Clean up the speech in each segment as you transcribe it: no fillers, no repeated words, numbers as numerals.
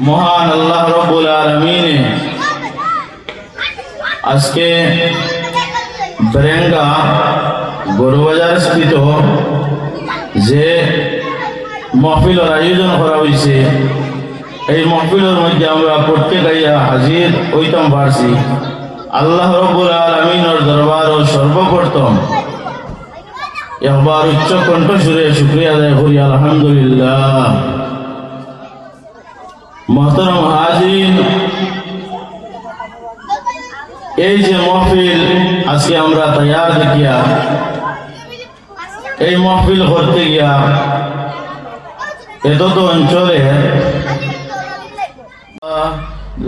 মহান আল্লাহ রব্বুল আলামিন আজকে বেরেঙ্গা গরুবাজার স্থিত যে মাহফিলের আয়োজন করা হয়েছে, এই মাহফিলের মধ্যে আমরা প্রত্যেক আইয়া হাজির হইতাম পারছি। আল্লাহ রব্বুল আলামিনের দরবার ও সর্বপ্রথম একবার উচ্চ কণ্ঠ সুরে শুকরিয়া আদায় করি আলহামদুলিল্লাহ। মোহতরম হাজির, এই যে মাহফিল আজকে আমরা তৈয়ার দেখিয়া এই মাহফিল করতে গিয়া এত তো অঞ্চলে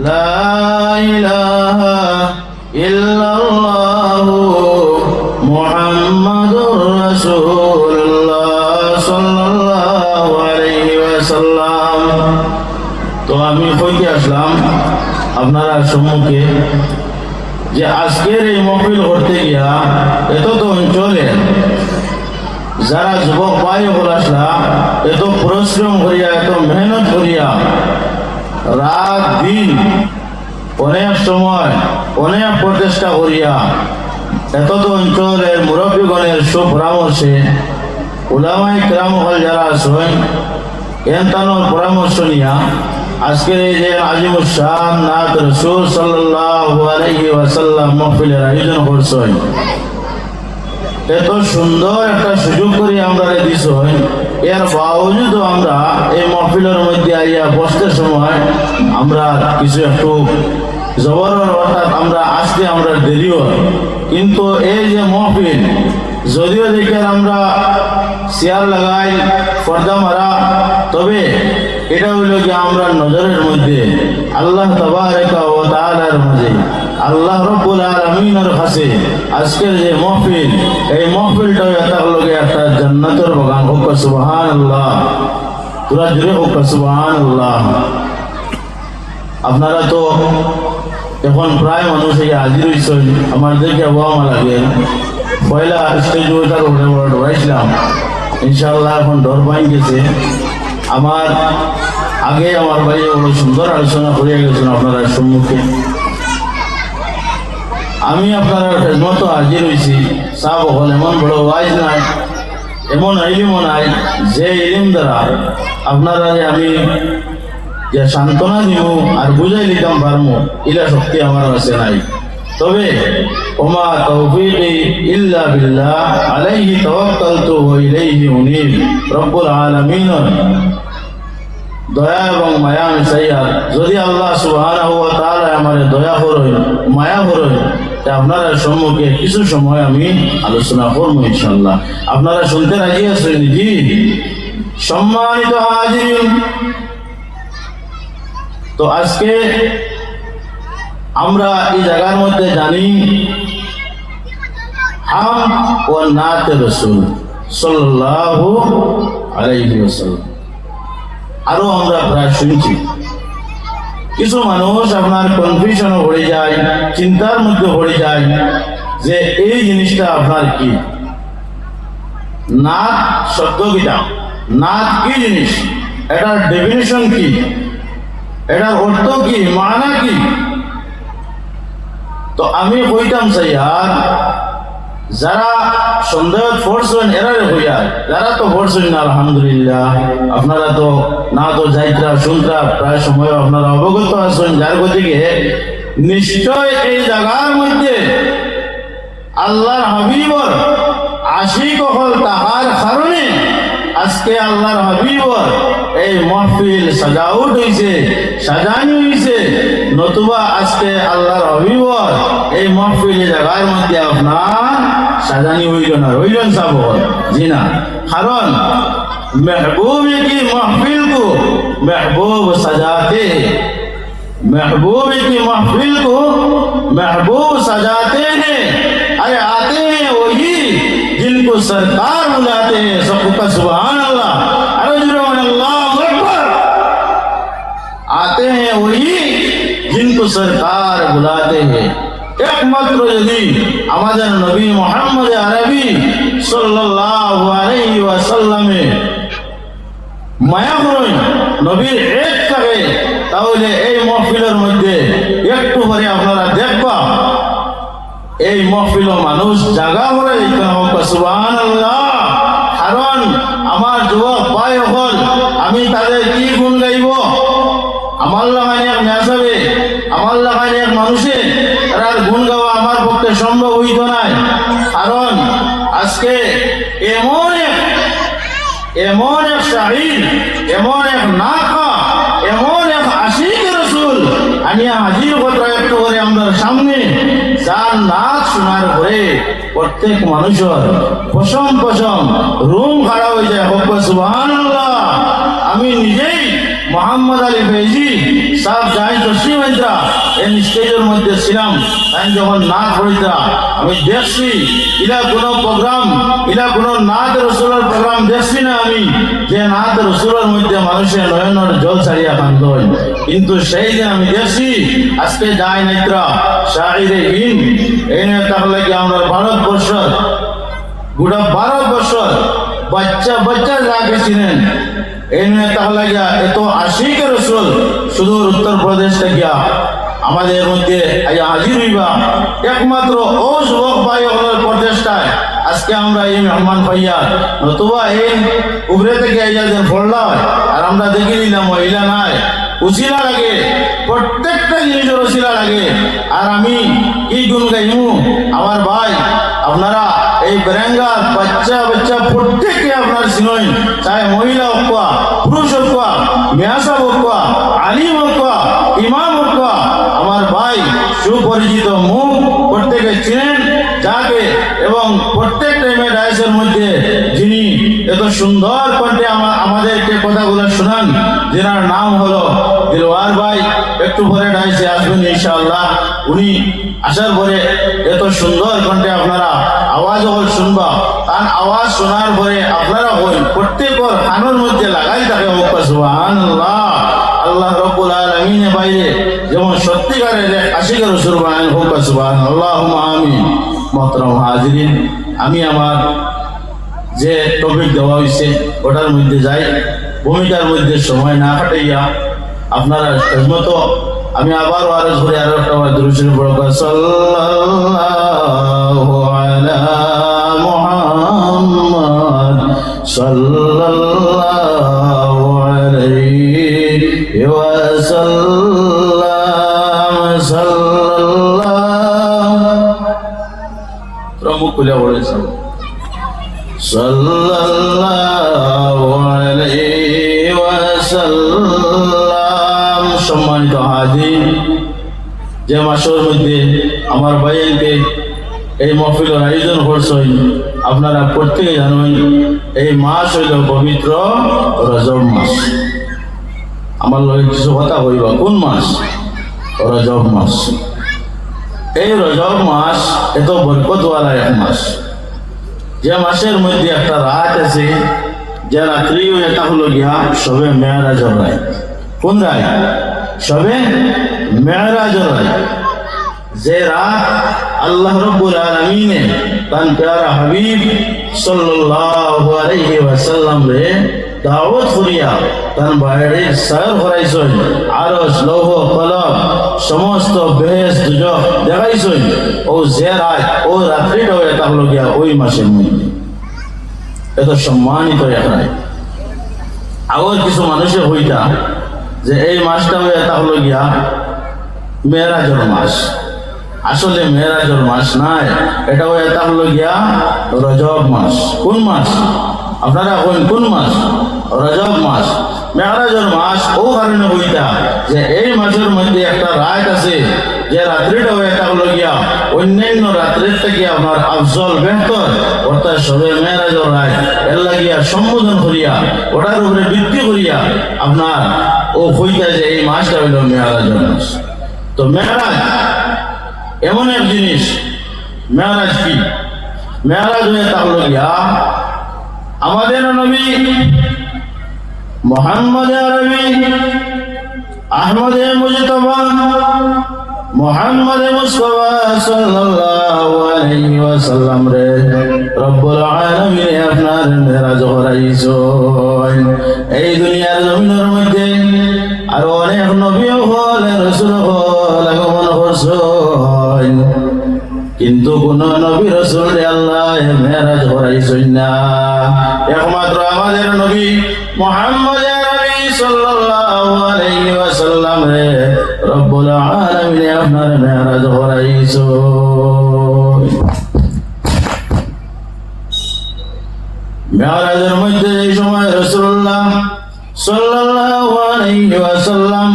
লা ইলাহা ইল্লাল্লাহু মুহাম্মাদুর রাসূলুল্লাহ সাল্লাল্লাহু আলাইহি ওয়াসাল্লাম। তো আমি কইতে আসলাম আপনারা সম্মুখে যে আজকের এই মাহফিল করতে গিয়া এত তো অঞ্চলে যারা যুবক ভাই হল আসলা, এত পরিশ্রম করিয়া এত মেহনত করিয়া রাত দিন অনেক সময় অনেক প্রচেষ্টা করিয়া এত তো অঞ্চলের মুরব্বীগণের সুপরামর্শে উলামায়ে কেরাম হল যারা আছেন এনতানোর পরামর্শ নিয়া আজকের এই যে আজিমুস শান নাত রাসূল সাল্লাল্লাহু আলাইহি ওয়াসাল্লাম মাহফিলের আয়োজন করছেন। এত সুন্দর একটা সুযোগ করে আমরা দিছেন, এর বাবজুদ আমরা এই মাহফিলের মধ্যে আইয়া বসতে সময় আমরা কিছু একটু জবর অর্থাৎ আমরা আসতে আমরা দেরি হয়, কিন্তু এই যে মাহফিল যদিও দেখে আমরা চেয়ার লাগাই পর্দা মারা, তবে এটা হইল যে আমরা নজরের মধ্যে আল্লাহ তাবারাকা ওয়া তাআলার মাঝে আল্লাহ রব্বুল আলামিনের কাছে আজকের যে মাহফিল, এই মাহফিলটা এটার লগে একটা জান্নাতের বাগান হোক। সুবহানাল্লাহ, পুরা জুড়ে হোক সুবহানাল্লাহ। আপনারা তো এখন প্রায় মানুষ হাজির হয়েছেন, আমাদেরকে আবহাওয়া লাগে পয়লা স্টেজ ওইটার উপরে ডরাইছিলাম, ইনশাআল্লাহ এখন ডর পাই গেছে। আমার আগে আমার ভাই বড় সুন্দর আলোচনা করিয়া গেছেন আপনারা সম্মুখে। আমি আপনার খেদমত হাজির হয়েছি। সাহেব হল এমন বড় ওয়াইজ নাই, এমন ইলিমও নাই যে ইলিম দ্বারা আপনারা আমি যে সান্ত্বনা দিব আর বুঝাই নিতাম পারবো, এটা শক্তি আমার কাছে নাই। তবে ওমা তৌফিকি ইল্লা বিল্লাহ আলাইহি তাওয়াক্কালতু ওয়া ইলাইহি উনীব। রব্বুল আলামিনের দয়া এবং মায়া মিশাইয়া যদি আল্লাহ সুবহানাহু ওয়া তাআলা আমারে দয়া করেন, মায়া করেন, আপনারা সম্মুখে কিছু সময় আমি আলোচনা করবো ইনশাআল্লাহ। আপনারা শুনতে রাজি আছেন? জি। সম্মানিত হাজির, তো আজকে আমরা এই জায়গার মধ্যে জানি হাম ও নাত রাসূল সাল্লাল্লাহু আলাইহি ওয়াসাল্লাম। আরো আমরা প্রায় শুনছি, কিছু মানুষ আপনার কনফিউশনও পড়ে যায়, চিন্তার মধ্যে পড়ে যায় যে এই জিনিসটা আপনার কি, নাত শব্দ কিটা, নাত কি জিনিস, এটার ডেফিনিশন কি, এটার অর্থ কি, মানা কি। তো আমি কইতাম স্যার, যারা সন্দেহ পড়ছেন এরারে হইয়া, যারা তো পড়ছেন না আলহামদুলিল্লাহ, আপনারা তো না তো যাইত্রা শুনত্রা প্রায় সময় আপনারা অবগত আছেন, যার গতিকে নিশ্চয় এই জায়গার মধ্যে আল্লাহর হাবিবর আশিক হল তাহার কারণে আজকে আল্লাহর হাবিবর এই মাহফিল সাজাউট হইছে, সাজানি হইছে, নতুবা আজকে আল্লাহর হাবিবর এই মাহফিল জায়গার মধ্যে আপনার সাজানি হইল না, হইলেন সব জি না। কারণ महबूब की महफिल को महबूब सजाते, महबूब की महफिल को महबूब सजाते हैं, अरे आते हैं वही जिनको सरकार बुलाते हैं। सबका सुभान अल्लाह, अरे अल्लाहु अकबर। आते हैं वही जिनको सरकार बुलाते हैं। একমাত্র যদি আমাদের নবী মুহাম্মদ আরবি সাল্লাল্লাহু আলাইহি ওয়াসাল্লামে মায়া করেন, নবীর এক থাকে, তাও তাহলে এই মহফিলের মধ্যে একটু পরে আপনারা দেখবা এই মহফিল মানুষ জাগা করে সুবহানাল্লাহ। কারণ আমার যুবক ভাই হল, আমি তাদের কি গুণ গাইব? আমার লাগানে এক মেয়াসাবে, আমার লাগানে এক মানুষে তার গুণ গাওয়া আমার পক্ষে সম্ভব হইত নাই। কারণ আজকে এমন এক শাহিদ, এমন এক নাকা, এমন এক আশিক রাসূল আনিয়া হাজির কথা একটু করে আমরা সামনে, যার নাচ শোনার পরে প্রত্যেক মানুষের পশম পশম রুম খাড়া হয়ে যায়। সুবহানাল্লাহ। আমি নিজেই মোহাম্মদ আলী ফেজি সাহেব যাই তসলিম হইতা এই স্টেজের মধ্যে ছিলাম, তাই যখন নাচ হইতা আমি দেখছি ইলা কোনো প্রোগ্রাম, ইলা কোনো নাচ রসুলের প্রোগ্রাম দেখছি না আমি, যে নাচ রসুলের মধ্যে মানুষের নয়নের জল ছাড়িয়া কান্দ হয়। কিন্তু সেই দিন আমি দেখছি আজকে যাই নাইত্রা শাহিরে হিন এই তাহলে কি আমরা ভারতবর্ষ, গোটা ভারতবর্ষ বাচ্চা বাচ্চা যাকে চিনেন এই নিয়ে তাহলে গিয়া এত আশিক রসুল সুদূর উত্তর প্রদেশ থেকে আমাদের মধ্যে হাজির হইবা। একমাত্র ও যুবক ভাই হলের প্রচেষ্টায় আজকে আমরা এই মেহমান পাইয়া, নতুবা এই উপরে থেকে আইয়াদের পড়লা আর আমরা দেখে নিলাম মহিলা নাই, উচিলা লাগে, প্রত্যেকটা জিনিসের উচিলা লাগে। আর আমি কি গুণ গাইমু আমার ভাই, আপনারা এই বেরেঙ্গা বাচ্চা বাচ্চা প্রত্যেককে আপনার চিনই, চাहे মহিলা হোক পুরুষ হোক, মেয়াসা হোক, আলিম হোক, ইমাম হোক, আমার ভাই সুপরিচিত মুখ প্রত্যেকে চিনেন যাকে, এবং প্রত্যেক টাইমে ডায়াসের মধ্যে যিনি এত সুন্দর কণ্ঠে আমাদেরকে কথাগুলো শোনান, যেনার নাম হলো দিলওয়ার ভাই। একটু পরে ডায়াসে আসবেন ইনশাআল্লাহ। উনি আসার পরে এত সুন্দর কণ্ঠে আপনারা আওয়াজ শুনবা, তার আওয়াজ শোনার পরে আপনারা হই প্রত্যেকের কানের মধ্যে লাগাই থাকে সুবহানাল্লাহ। আল্লাহ রাব্বুল আলামিনের বাইরে যেমন সত্যিকারের আশিক রাসূল বানান হোক সুবহানাল্লাহ আমিন। মুহতারাম হাজিরিন, আমি আমার যে টপিক দেওয়া হয়েছে ওটার মধ্যে যাই, ভূমিকার মধ্যে সময় না কাটাইয়া আপনারা মতো আমি আবার আরজ করে আরো একটা দুরূদ শরীফ পড়ব। সাল্লাল্লাহু আলা মুহাম্মদ সাল্লাল্লাহু আলাইহি ওয়া সাল্লাম। প্রমুখ খুলে বলেছে সাল্লাল্লাহু আলাইহি ওয়া সাল্লাম। সম্মানিত হাজির, যে মাসের মধ্যে আমার ভাইকে এই মহফিলের আয়োজন করছেন, আপনারা প্রত্যেকে জানেন এই মাস হইল পবিত্র রজব মাস। আমার লগে কিছু কথা কইবা, কোন মাস? রজব মাস। এই রজব মাস এত বরকতওয়ালা এক মাস, যে মাসের মধ্যে একটা রাত আছে, যে রাত্রি এটা হলো গিয়া সবে মেরাজের রাত। কোন রাত? সবে মেরাজের রাত। যে রাত আল্লাহ রাব্বুল আলামিন তার প্যারা হাবিব সাল্লাল্লাহু আলাইহি ওয়াসাল্লাম রে দাওয়াত করিয়া তার বাইরে সায়র করাইছেন, আরশ লৌহ কলম সমস্ত বেহেশত দুজখ দেখাইছেন। ও যে রাত, ও রাত্রিটাও এটা হলো গিয়া ওই মাসের মধ্যে। এত সম্মানিত এক রাত। আবার কিছু মানুষের হইতা যে এই মাসটাও এটা হলো গিয়া মেরাজের মাস। আসলে মেরাজের মাস নাই, এটাও এটা হলো গিয়া রজব মাস। কোন মাস? আপনারা কোন মাস? রজব মাস। মেরাজের মাস ও কারণে হইতা যে এই মাসের মধ্যে একটা রাত আছে, যে রাত্রিটাও এটা হলো গিয়া অন্যান্য রাত্রির থেকে আপনার আফজল বেহতর, অর্থাৎ সবে মেরাজের রাত। এর লাগিয়া সম্বোধন করিয়া ওটার উপরে ভিত্তি করিয়া আপনার ও হইতা যে এই মাসটা হইল মেরাজের মাস। তো মেরাজ এমন এক জিনিস। মেরাজ কি? মেরাজ হয়ে তাহলে গিয়া আমাদের নবী মুহাম্মদ আরবি আহমদ মুজতবা মুহাম্মদ মুস্তাফা সাল্লাল্লাহু আলাইহি ওয়াসাল্লাম রে রব্বুল আলামিন আপনার মেরাজ করাইছেন। এই দুনিয়ার জমিনের মধ্যে আর অনেক নবীও হল রাসূল হল আগমন করছেন, কিন্তু কোন নবী রাসূল আল্লাহ মেরাজ করাইছেন না। একমাত্র আমাদের নবী মুহাম্মদ আরবি সাল্লাল্লাহু আলাইহি ওয়াসাল্লাম রে রব্বুল আলামিন আপনার মেরাজ করাইছো। মেরাজের মধ্যে এই সময় রাসূলুল্লাহ সাল্লাল্লাহু আলাইহি ওয়াসাল্লাম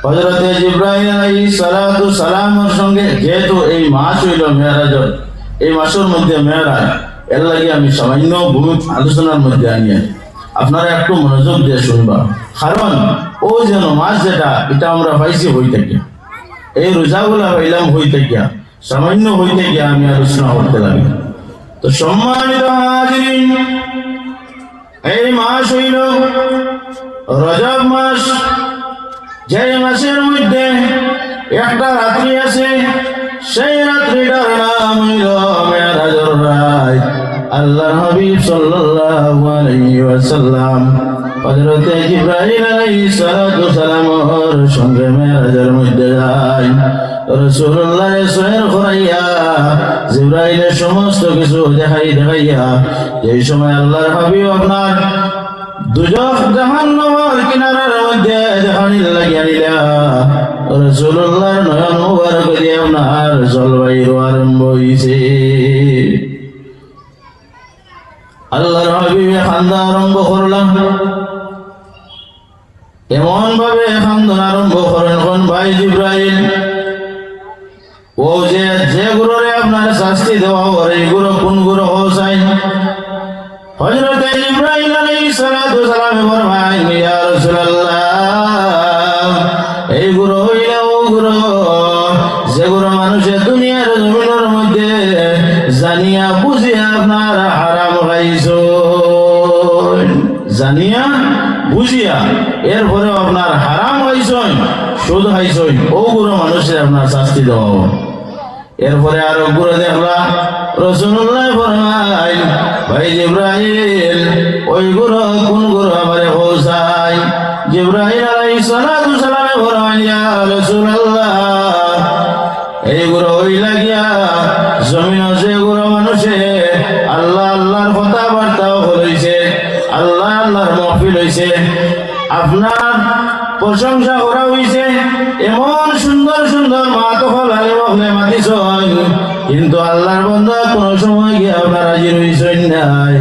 হযরতে জিবরাইল আলাইহিস সালাতু সালামের সঙ্গে, যেহেতু এই মাস হইল মেরাজের, এই মাসের মধ্যে মেরাজ, এর লাগে আমি সামান্য ভূমি আলোচনার মধ্যে আনিয়ে আপনারা একটু মনোযোগ দিয়ে শুনবা। কারণ ও যেন মাস যেটা এটা আমরা পাইছি হই থেকে, এই রোজাগুলা পাইলাম হই থেকে, সামান্য হই থেকে আমি আলোচনা করতে লাগি। তো সম্মানিত হাজিরিন, এই মাস হইল রজব মাস, যে মাসের মধ্যে একটা রাত্রি আছে, সেই রাত্রিটার নাম হইল মেরাজের রাত। আল্লাহর হাবিব সাল্লাল্লাহু আলাইহি ওয়াসাল্লাম হযরতে জিবরাইল আলাইহিস সালাতু সালামের সঙ্গে মেরাজের মধ্যে যায়। রাসূলুল্লাহ সয়ের করাইয়া জিবরাইলের সমস্ত কিছু দেখাইয়া, এই সময় আল্লাহর হাবিব আপনার দুজখ জাহান্নামের কিনারার মধ্যে দেখানির লাগিয়া নিলা। রাসূলুল্লাহর নয়ন মুবারক দিয়ে আপনার জলবায়ু আরম্ভ হইছে। আল্লাহর হাবিবে খান্দা আরম্ভ করলাম, এমন ভাবে খান্দন আরম্ভ করেন, কোন ভাই জিবরাইল ও যে গুরুরে আপনার শাস্তি দেওয়া হবে, এই গুরু কোন গুরু হোসাই? হযরতে জিবরাইল আলাইহিস সালাতু সালাম ফরমায়, ইয়া রাসূলুল্লাহ, এই গুরু হইল ও গুরু যে গুরু মানুষের দুনিয়ার জমিনের মধ্যে জানিয়া বুঝিয়া আপনার হারাম খাইছো, জানিয়া বুঝিয়া এরপরে আপনার হারাম খাইছেন, সুদ খাইছেন, ও গুরু মানুষের আপনার শাস্তি দেওয়া হবে। এরপরে আরো গুরু দেখলা রাসূলুল্লাহ ফরমায়, ভাই জিবরাইল, ওই গুরু কোন গুরু আমারে হোসাই? জিবরাইল আলাইহিস সালাতু সালামে ফরমায়, ইয়া রাসূলুল্লাহ, এই গুরু হইলা গিয়া জমিন যে গুরু মানুষে আল্লাহ আল্লাহর কথাবার্তাও হইছে, আল্লাহ আল্লাহর মাহফিল হইছে, আপনার প্রশংসা করা হইছে, এমন সুন্দর সুন্দর মাত হলে মাতিছ, কিন্তু আল্লাহর বান্দা কোন সময় গিয়ে আপনার হাজির হইছেন নাই।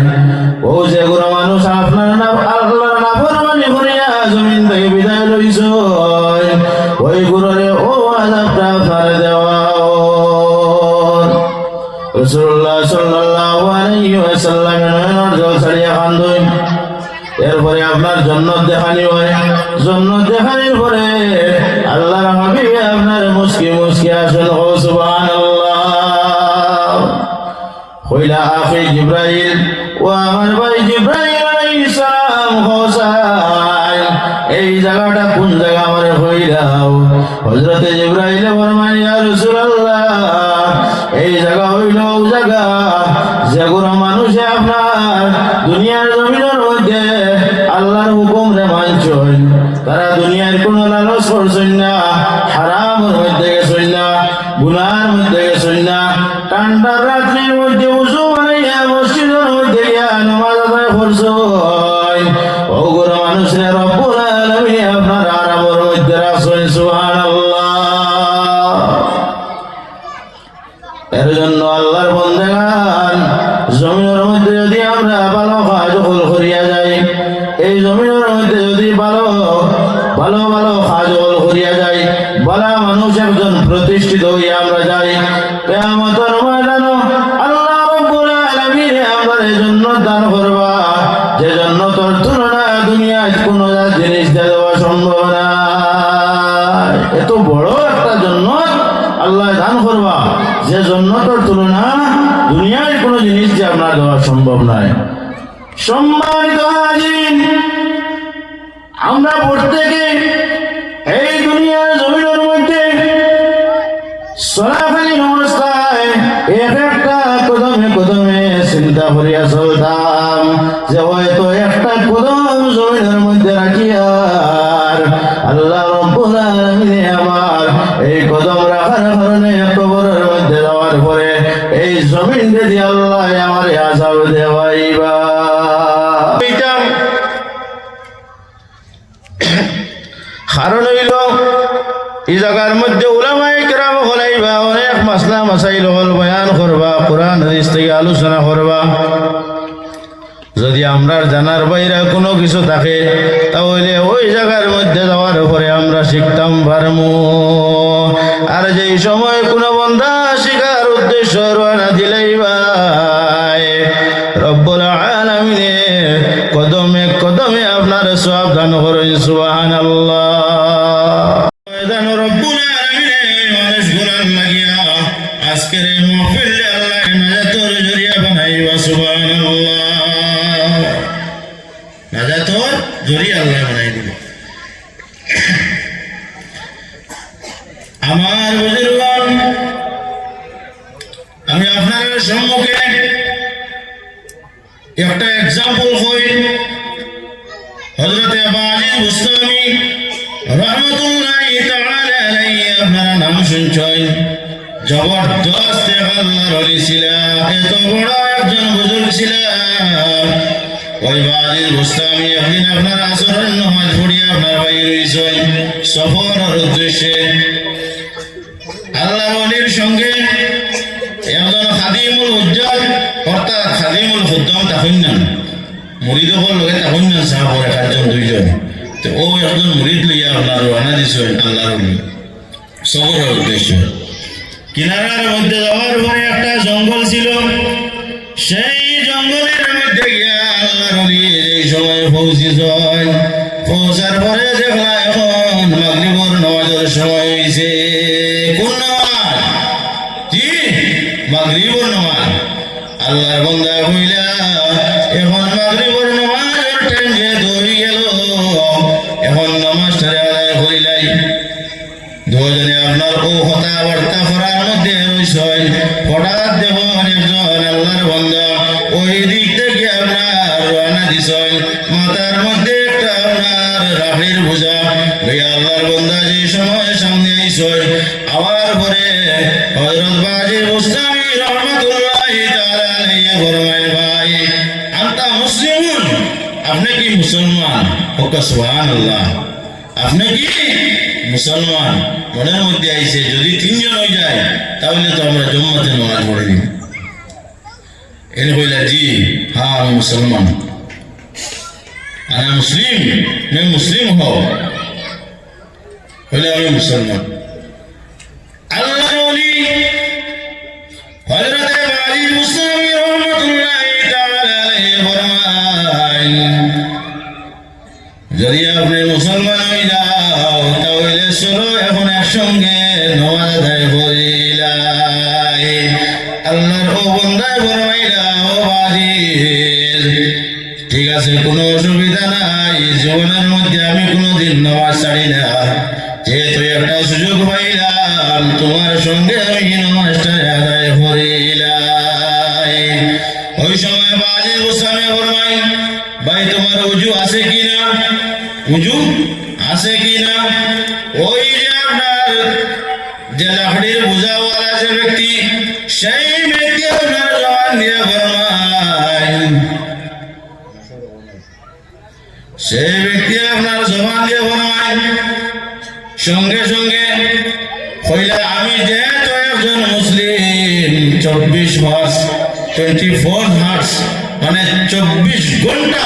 ও যে গুরু মানুষ আপনার নাম আল্লাহর নাফরমানি করিয়া জমিন থেকে বিদায় লইছ, ওই গুরুরে ও আযাবটা আপনার দেওয়া। রাসূলুল্লাহ সাল্লাল্লাহু আলাইহি ওয়াসাল্লামের নয়নের জল ছাড়িয়া কান্দেন। এরপরে আপনার জান্নাত দেখানি হয়, জান্নাত দেখানির পরে আল্লাহর হাবিব আপনার মুস্কি মুস্কি আসেন, ও সুবহানাল্লাহ। কইলা আখি জিবরাইল, ও আমার ভাই জিবরাইল আলাইহিস সালাম হোসাইন, এই জায়গাটা কোন জায়গা আমারে কইলাও? হযরতে জিবরাইল ফরমায়, ইয়া রাসূলুল্লাহ, এই জায়গা হইল ও জায়গা যে কোনো মানুষে আপনার দুনিয়ার জমিনের মধ্যে আল্লাহর হুকুম রে মানছেন, তারা দুনিয়ার কোন লালচ করছেন না, হারামের মধ্যে গেছেন না, গুনার মধ্যে গেছেন না, ঠান্ডার রাত্রির মধ্যে উযু বানাইয়া মসজিদের মধ্যে গিয়া নামাজ আদায় করছেন, ওগুলো মানুষের রব্বুল আলামিন আপনার আরামের মধ্যে রাখছেন। সুবহানাল্লাহ। এর জন্য আল্লাহর বান্দাগণ, জমিনের মধ্যে যদি আমরা ভালো কাজ করিয়া যাই, এই জমিনের মধ্যে যদি ভালো ভালো ভালো কাজ করিয়া যাই, ভালো মানুষ একজন প্রতিষ্ঠিত হইয়া আমরা যাই, কিয়ামতের ময়দানে আল্লাহ রাব্বুল আলামিন আমাদের জন্য দান করবা, যে জান্নাতের তুলনা দুনিয়ায় কোনো জিনিস দেওয়া সম্ভব না। এত বড় একটা জান্নাত আল্লাহ দান করবা, যে জান্নাতের তুলনা দুনিয়ার কোনো জিনিস যে আপনার দেওয়া সম্ভব নয়। সম্মানিত হাজিরিন, আমরা প্রত্যেকে এই দুনিয়ার জমিনের মধ্যে চলাকালীন অবস্থায় এক একটা কদমে কদমে চিন্তা করিয়া চলতাম যে হয়তো একটা কদম জমিনের মধ্যে রাখিয়ার আল্লাহ রাব্বুল আলামিন আমার এই কদম রাখার কারণে কবরের মধ্যে যাওয়ার পরে এই জমিন যদি আল্লাহ আমার আযাব দেওয়াইবা কারণ হইল এই জায়গার মধ্যে উলামায়ে কেরাম হলাইবা অনেক মাসলা মাসাইল হল বয়ান করবা কোরআন হাদিস থেকে আলোচনা করবা যদি আমরা জানার বাইরে কোনো কিছু থাকে তাহলে ওই জায়গার মধ্যে যাওয়ার পরে আমরা শিখতাম পারমু আর যেই সময় কোনো বান্দা শিখার উদ্দেশ্য রওনা দিলেই ভাই রব্বুল আলামিনে কদমে কদমে আপনার সওয়াব দান করেন সুবহানাল্লাহ দান রব্বুল আলামিনে মানুষ গুনাহ লাগিয়া আজকের এই মাহফিলে আল্লাহ নাজাতের জরিয়া বানাইবা সুবহানাল্লাহ নাজাতের জরিয়া আল্লাহ বানাই দিল আমার বুজুর্গগণ আমি আপনাদের সম্মুখে একটা एग्जांपल কই হযরত আবু আজিজ বুস্তামি রাহমাতুল্লাহি তাআলা আলাইহি আপনারা নাম শুনছেন জবরদস্ত আল্লাহর ওলি ছিলেন এত বড় একজন বুজুর্গ ছিলেন ওই আবু আজিজ বুস্তামি একদিন আপনার আসরের নামাজ পড়িয়া আপনার বাইরে হইছেন সফরের উদ্দেশ্যে আল্লাহর ওলির সঙ্গে একজন খাদিমুল হুজ্জাত অর্থাৎ খাদিমুল খুদ্দাম তখন না মুরিদ হল লগে তখন না সাহাবর একজন দুইজন তো ও একজন মুরিদ লইয়া আপনার রওনা দিছেন আল্লাহর ওলি সফরের উদ্দেশ্যে কিনারার মধ্যে যাওয়ার পরে একটা জঙ্গল ছিল সেই জঙ্গলের মধ্যে গিয়া আল্লাহর ওলি এই সময় পৌঁছেছেন পৌঁছার পরে দেখলা এখন মাগরিবের নামাজের সময় হয়েছে কোন নামাজ জি মাগরিবের নামাজ আল্লাহর বান্দা কইলা এখন মাগরিবের নামাজের টাইম যেহেতু হয়ে গেল এখন নামাজটা আদায় করিলাই দুজনে আপনার ও কথাবার্তা করার মধ্যে রয়েছেন হঠাৎ দেখুন একজন আল্লাহর বান্দা ওই দিক থেকে আপনার রওনা দিছেন মাথার মধ্যে একটা আপনার রাফির বোঝা ভাই আল্লাহর বান্দা যে সময় সামনে আইছেন আবার পরে হযরত বাজি মুস্তামি রাহমাতুল্লাহি তাআলা আলাইহি ফরমায় ভাই আনতা মুসলিমুন আপনি কি মুসলমান ওকা সুবহানাল্লাহ আপনি কি মুসলমান মনের মধ্যে আইছে যদি তিনজন হয়ে যায় তাহলে তো আমরা জুম্মাতে নামাজ পড়ে দিই এনে কইলা জি হ্যাঁ আমি মুসলমান আনা মুসলিম मैं मुस्लिम हो কইলা আমি মুসলমান আল্লাহর ওলি হযরত আলী মুসলিম রাহমাতুল্লাহি তাআলা আলাইহি ফরমায় যদি আপনি মুসলমান হয়ে যাও তাহলে চলো এখন একসঙ্গে নামাজ আদায় করিলাই আল্লাহর ও বান্দা ফরমাইলা ও আজিজ ঠিক আছে কোনো অসুবিধা নাই জীবনের মধ্যে আমি কোনোদিন নামাজ ছাড়ি না যেহেতু একটা সুযোগ পাইলাম তোমার সঙ্গে আমি নামাজটা আদায় করিলাই ওই সময় বাজে গোস্বামী ফরমাই ভাই তোমার উজু আছে কিনা উজু আছে কিনা ওই যে আপনার যে লাকড়ির বোঝাওয়ালা যে ব্যক্তি সেই ব্যক্তি আপনার জবান দিয়ে ফরমায় সেই ব্যক্তি আপনার জবান দিয়ে ফরমায় সঙ্গে সঙ্গে কইলা আমি যেহেতু একজন মুসলিম 24 মাস 24 হার্স মানে 24 ঘন্টা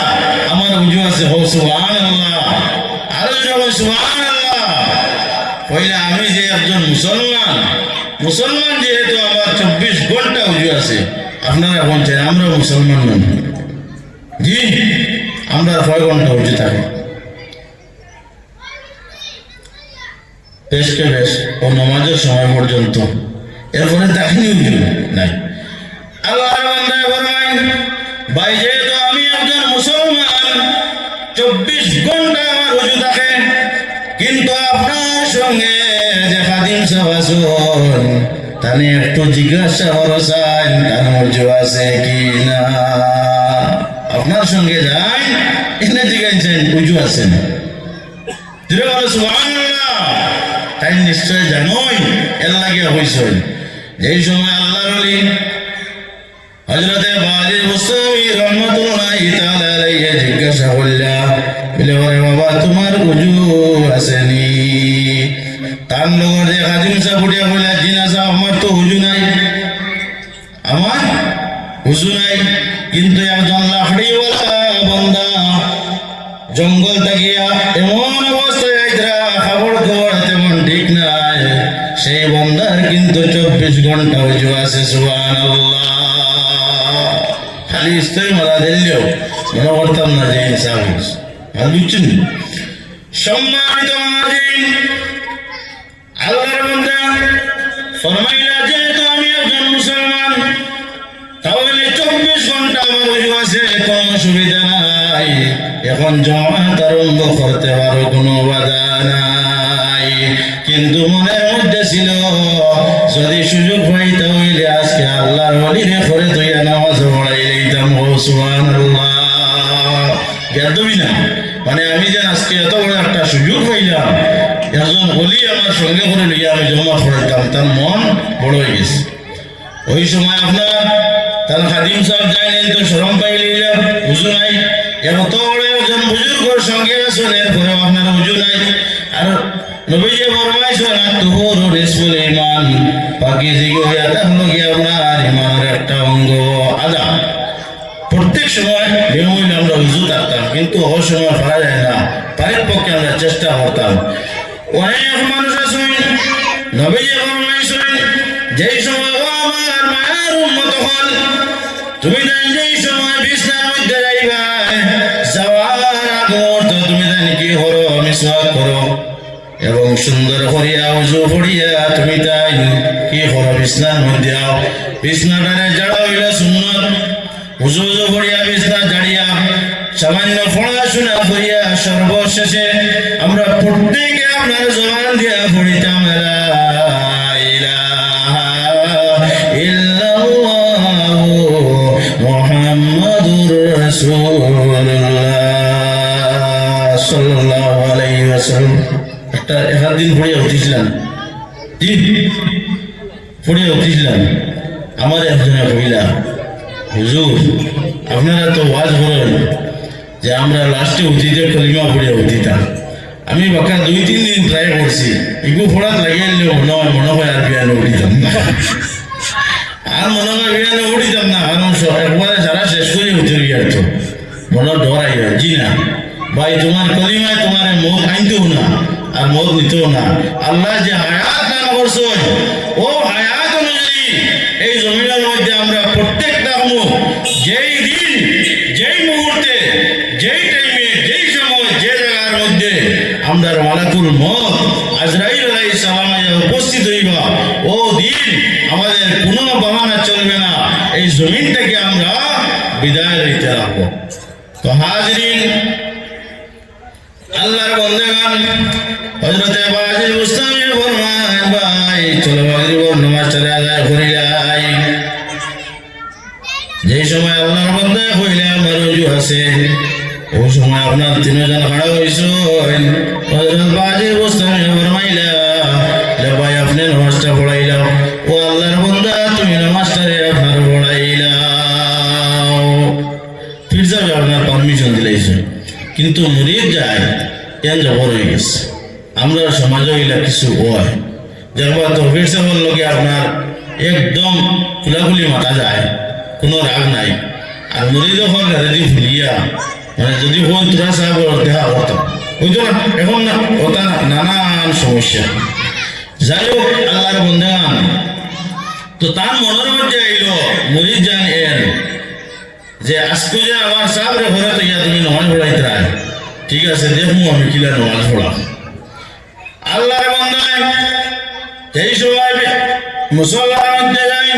আমার উজু আছে হো সুবহানাল্লাহ আর যখন সুবহানাল্লাহ কইলা আমি যে একজন মুসলমান যেহেতু আমার 24 ঘন্টা উজু আছে আপনারা বলছেন আমরা মুসলমান নন জি আমরা 6 ঘন্টা উজু থাকে বেশকে বেশ ও নামাজের সময় পর্যন্ত এরপরে দাখিনি উজু নাই আল্লাহর বান্দা ফরমায় ভাই যেহেতু আমি একজন মুসলমান 24 ঘন্টা আমার উজু থাকে কিন্তু আপনার সঙ্গে যে খাদিম সাহায্য তানে একটু জিজ্ঞাসা করছেন তার উজু আছে কি না আপনার সঙ্গে যাই এনে জিজ্ঞাসেন উজু আছে না দিলে বলো সুবহানাল্লাহ। তাই নিশ্চয় জানোই এর লাগে হইছে যেই সময় আল্লাহর ওলি হযরতে বাজির মুস্তামি রাহমাতুল্লাহি তাআলা আলাইহি জিজ্ঞাসা করলা বলে ওরে বাবা তোমার উজু আসেনি? তার লগর যে খাদিম সাহেব উঠিয়া বললা জিনা সাহেব আমার তো উজু নাই, আমার উজু নাই। কিন্তু একজন লাকড়িওয়ালা বান্দা জঙ্গল থাকিয়া এমন অবস্থায় আইতরা খাবার খাবার তেমন ঠিক নাই, সেই বান্দার কিন্তু 24 ঘন্টা উজু আছে। সুবহানাল্লাহ। খালি ইস্তাই মারা দিলেও মনে করতাম না যে ইনসাফ হয়েছে। আর বুঝছেন সম্মানিত মাজিন আল্লাহর বান্দা ফরমাইলা যেহেতু আমি একজন মুসলমান তাহলে 24 ঘন্টা আমার উজু আছে, কোনো অসুবিধা নাই। এখন জমাত আরম্ভ করতে পারো, কোনো বাধা নাই। কিন্তু মনের মধ্যে ছিল যদি সুযোগ পাইতে হইলে আজকে আল্লাহর ওলিরে করে তুইয়া নামাজ পড়াই লইতাম। সুবহানাল্লাহ। বেদবি না মানে আমি যে আজকে এত বড় একটা সুযোগ পাইলাম, একজন ওলি আমার সঙ্গে করে লইয়া আমি জমা পড়াইতাম, তার মন বড় হয়ে গেছে। ওই সময় আপনার তার খাদিম সাহেব যাইলেন তো শরম পাই লইলাম, উজু নাই। এত বড় একজন বুজুর্গর সঙ্গে আসুন, এরপরে আপনার উজু নাই। আর নবীজি ফরমাইছেন তুহুর রিসুল ঈমান, পাকিজিগি হইয়া থাকলো কি আপনার ঈমানের একটা অঙ্গ আদা। প্রত্যেক সময় নিয়মিত আমরা উজু থাকতাম, কিন্তু ওই সময় পারা যায় না, পারির পক্ষে আমরা চেষ্টা করতাম। অনেক মানুষ আছেন নবীজি ফরমাইছেন যেই সময় ও আমার মায়ের উম্মত হল, তুমি জান যেই সময় বিছনার মধ্যে যাইবা যাওয়ার আগ মুহূর্ত তুমি জানি কি করো, মিসওয়াক করো এবং সুন্দর করিয়া উজু করিয়া তুমি তাই কি করো, বিছনার মধ্যে যাও। বিছনাটারে জাড়া হইলা সুন্নত, উজু উজু করিয়া বিছনা জাড়িয়া সামান্য পড়াশোনা করিয়া সর্বশেষে আমরা প্রত্যেকে আপনার জবান দিয়া পড়িতাম লা ইলাহা ইল্লাল্লাহু মুহাম্মাদুর রাসূলুল্লাহ সাল্লাল্লাহু আলাইহি ওয়াসাল্লাম। একটা একদিন পড়িয়া উঠেছিলাম, পড়িয়া উঠেছিলাম, আমার একজনে কইলা হুজুর আপনারা তো ওয়াজ করেন যে আমরা লাস্টে উঠিতে কলিমা পড়িয়া উঠিতাম। আমি বাকা 2-3 দিন ট্রাই করছি, এগুলো পড়াত লাগিয়ে মনে হয় আর বিয়ানে উঠিতাম না, আর মনে হয় বিয়ানে উঠিতাম না, কারণ একবারে সারা শেষ করে উঠে গিয়ে তো মনে ডরাই হয়। জি না ভাই, তোমার কলিমায় তোমার মত আনতেও না আর মত নিতেও না। আল্লাহ যে হায়াত দান করছে ও হায়াত অনুযায়ী এই জমিনের মধ্যে আমরা প্রত্যেকটা যেই দিন যেই মুহূর্তে যেই টাইমে যেই সময় যে জায়গার মধ্যে আমরা মালাকুল মউত আজরাইল আলাইহিস সালাম উপস্থিত হইবা, ও দিন আমাদের কোনো বাহানা চলবে না, এই জমিনটাকে আমরা বিদায় লইতে রাখবো। তো হাজরিন আল্লাহর বান্দাগণ, হযরতে বাজির মুস্তামি ফরমান ভাই চলো মাগরিবের নামাজ চলে আদায় করি যাই। যেই সময় আল্লাহর বান্দা কইলে আমার উজু আছে, ওই সময় আপনার 3 জন খাড়া হইছেন। হযরত বাজির মুস্তামি ফরমাইলা লে ভাই আপনি নামাজটা পড়াইলাও। ও আল্লাহর বান্দা তুমি নামাজটারে আপনার পড়াইলাও, ফির যাবে আপনার পারমিশন দিলাইছে। কিন্তু মুরিদ যায় এন জবর হয়ে গেছে। আমরা সমাজে হইলা কিছু হয় দেখবা তো ফির সাহেবের লগে আপনার একদম খোলাখুলি মাথা যায়, কোনো রাগ নাই। আর মুরিদ হল রেডি ফুলিয়া মানে যদি হল তোরা সাহেব দেখা হতো হইতো না, এখন না ওটা নানান সমস্যা। যাই হোক আল্লাহর বন্দান, তো তার মনের মধ্যে আইল মুরিদ জান এর যে আজকে যে আমার সাহেবের ঘরে তো ইয়া তুমি নামাজ পড়াইতে রায়, ঠিক আছে দেখবো আমি কিলা নামাজ পড়া। আল্লাহর বন্দান এই সময় মুসলমান মধ্যে যাই,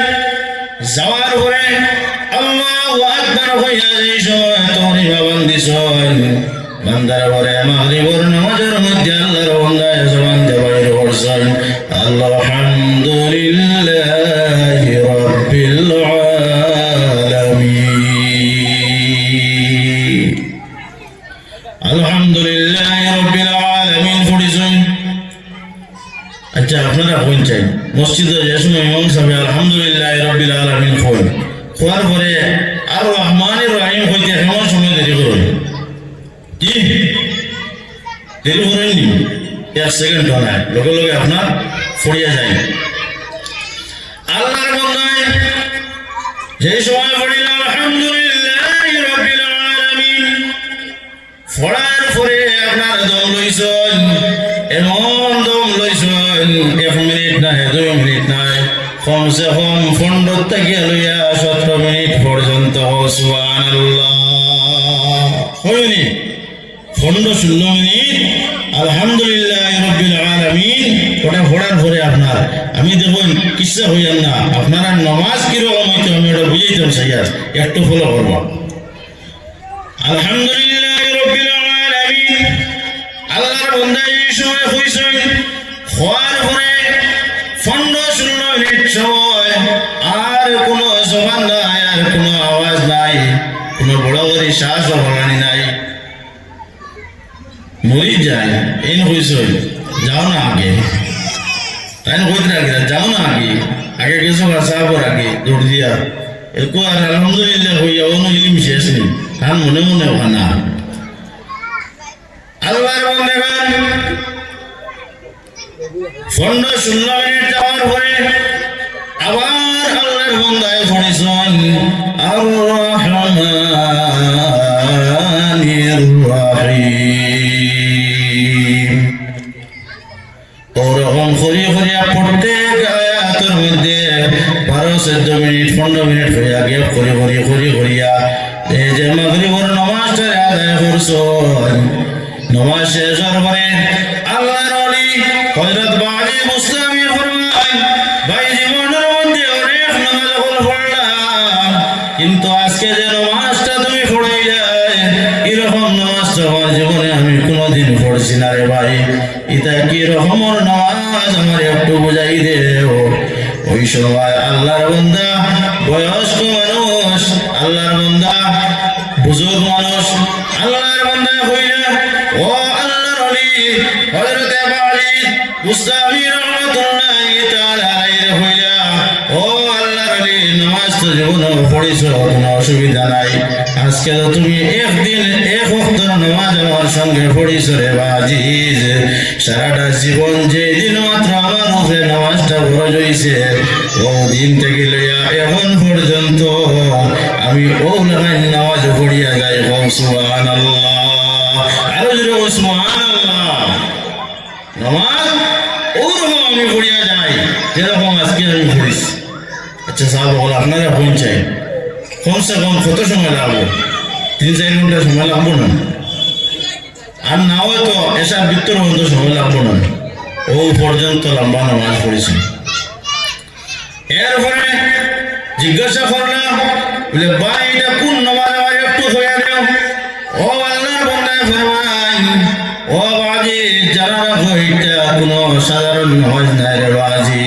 যাওয়ার পরে আল্লাহু আকবার হইয়া যেই সময় তওরিবা বান্দিছেন, বান্দার পরে মাগরিবের নামাজের মধ্যে আল্লাহর বান্দা জবান দিয়ে বাইরে পড়ছেন আলহামদুলিল্লাহি রাব্বিল আলামিন। আলহামদুলিল্লাহি রাব্বিল আলামিন আচ্ছা আপনারা কোন চাই মসজিদে যে সময় ইমাম সাহেব আলহামদুলিল্লাহ রাব্বিল আলামিন কইন খোয়ার পরে আর রহমানির রহিম হইতে কেমন সময় দেরি করুন কি দেরি করেননি 1 সেকেন্ড নয় লগে লগে আপনার ফড়িয়া যায় আল্লাহর বান্দায় যে সময় পড়িল আলহামদুলিল্লাহ রাব্বিল আলামিন ফড়ার পরে আপনার দম লইছেন এমন দম লইছেন 1 মিনিট না 2 মিনিট নাই কমসে কম 15 থেকে লইয়া 17 মিনিট পর্যন্ত সুবহানাল্লাহ হয়নি 15-16 মিনিট আলহামদুলিল্লাহ রাব্বিল আলামিন ওটা পড়ার পরে আপনার আমি দেখুন কিসা হইয়ান না আপনারা নামাজ কিরকম হইতে আমি ওটা বুঝাইতাম সাইয়ার একটু ফলো করব আলহামদুলিল্লাহ রাব্বিল আলামিন আল্লাহর বান্দা এই সময় হইছেন খোয়ার পরে 15-16 মিনিট সময় আর কোনো জবান নাই আর কোনো আওয়াজ নাই কোনো বড় বড় শ্বাস ভাঙানি নাই মরি যায় এই হইছেন যাও না আগে তাই হইতে রাখি যাও না আগে আগে কিছু সাহাবর আগে দৌড় দিয়া এরকম আর আলহামদুলিল্লাহ হইয়া অন্য ইলিম শেষ নেই তার মনে মনে ওখানা আল্লাহর বান্দাগণ 15-16 মিনিট যাওয়ার পরে আবার আল্লাহর বান্দায় পড়েছেন আর রহমানির রহিম ওরকম করিয়া করিয়া প্রত্যেক আয়াতের মধ্যে 12-14 মিনিট 15 মিনিট হইয়া গ্যাপ করিয়া এই যে মাগরিবের নামাজটা আদায় করছেন নামাজ শেষ হওয়ার পরে আল্লাহর ওলি হযরত বালি মুস্তামি ফরমান ভাই জীবনের মধ্যে অনেক নামাজ পড়লাম কিন্তু আজকে যে নামাজটা তুমি পড়াইলে এরকম নামাজটা আমার জীবনে আমি কোনোদিন পড়ছি না রে ভাই এটা কি রকমের নামাজ আমার একটু বুঝাই দেও ওই সময় আল্লাহর বান্দা বয়স্ক মানুষ আল্লাহর বান্দা বুজুর্গ মানুষ আল্লাহর বান্দা হইলা ও আল্লাহর ওলি হযরত বালি মুস্তামি রাহমাতুল্লাহি তাআলা আলাইহি হইলা ও আল্লাহর ওলি নামাজ তো জীবনে পড়িছো কোনো অসুবিধা নাই আজকে তো তুমি একদিন এক ওয়াক্তের নামাজ আমার সঙ্গে পড়িছো রে বাজিজ সারাটা জীবন যে দিন মাত্র আমার উপরে নামাজটা ফরজ হইছে ও দিন থেকে লইয়া এখন পর্যন্ত আমি ও নামাজ পড়িয়া যাই সুবহানাল্লাহ আরো জোরে সুবহানাল্লাহ নামাজ ওরকম আমি পড়িয়া যাই যেরকম আজকে আমি পড়িছি আচ্ছা সাহেব বল আপনারা কোন চাই কমসে কম কত সময় লাগবে 3-4 ঘন্টা সময় লাগবো না আর না হয়তো এসব ভিতর পর্যন্ত সময় লাগবো না ও পর্যন্ত লম্বা নামাজ পড়েছি এরপরে জিজ্ঞাসা করলাম বলে ভাই এটা কোন নামাজ আমার একটু হইয়া দেও ও আল্লাহর বান্দা ফরমান ও বাজি যারা রাখো এটা কোনো সাধারণ নামাজ নাই রে বাজি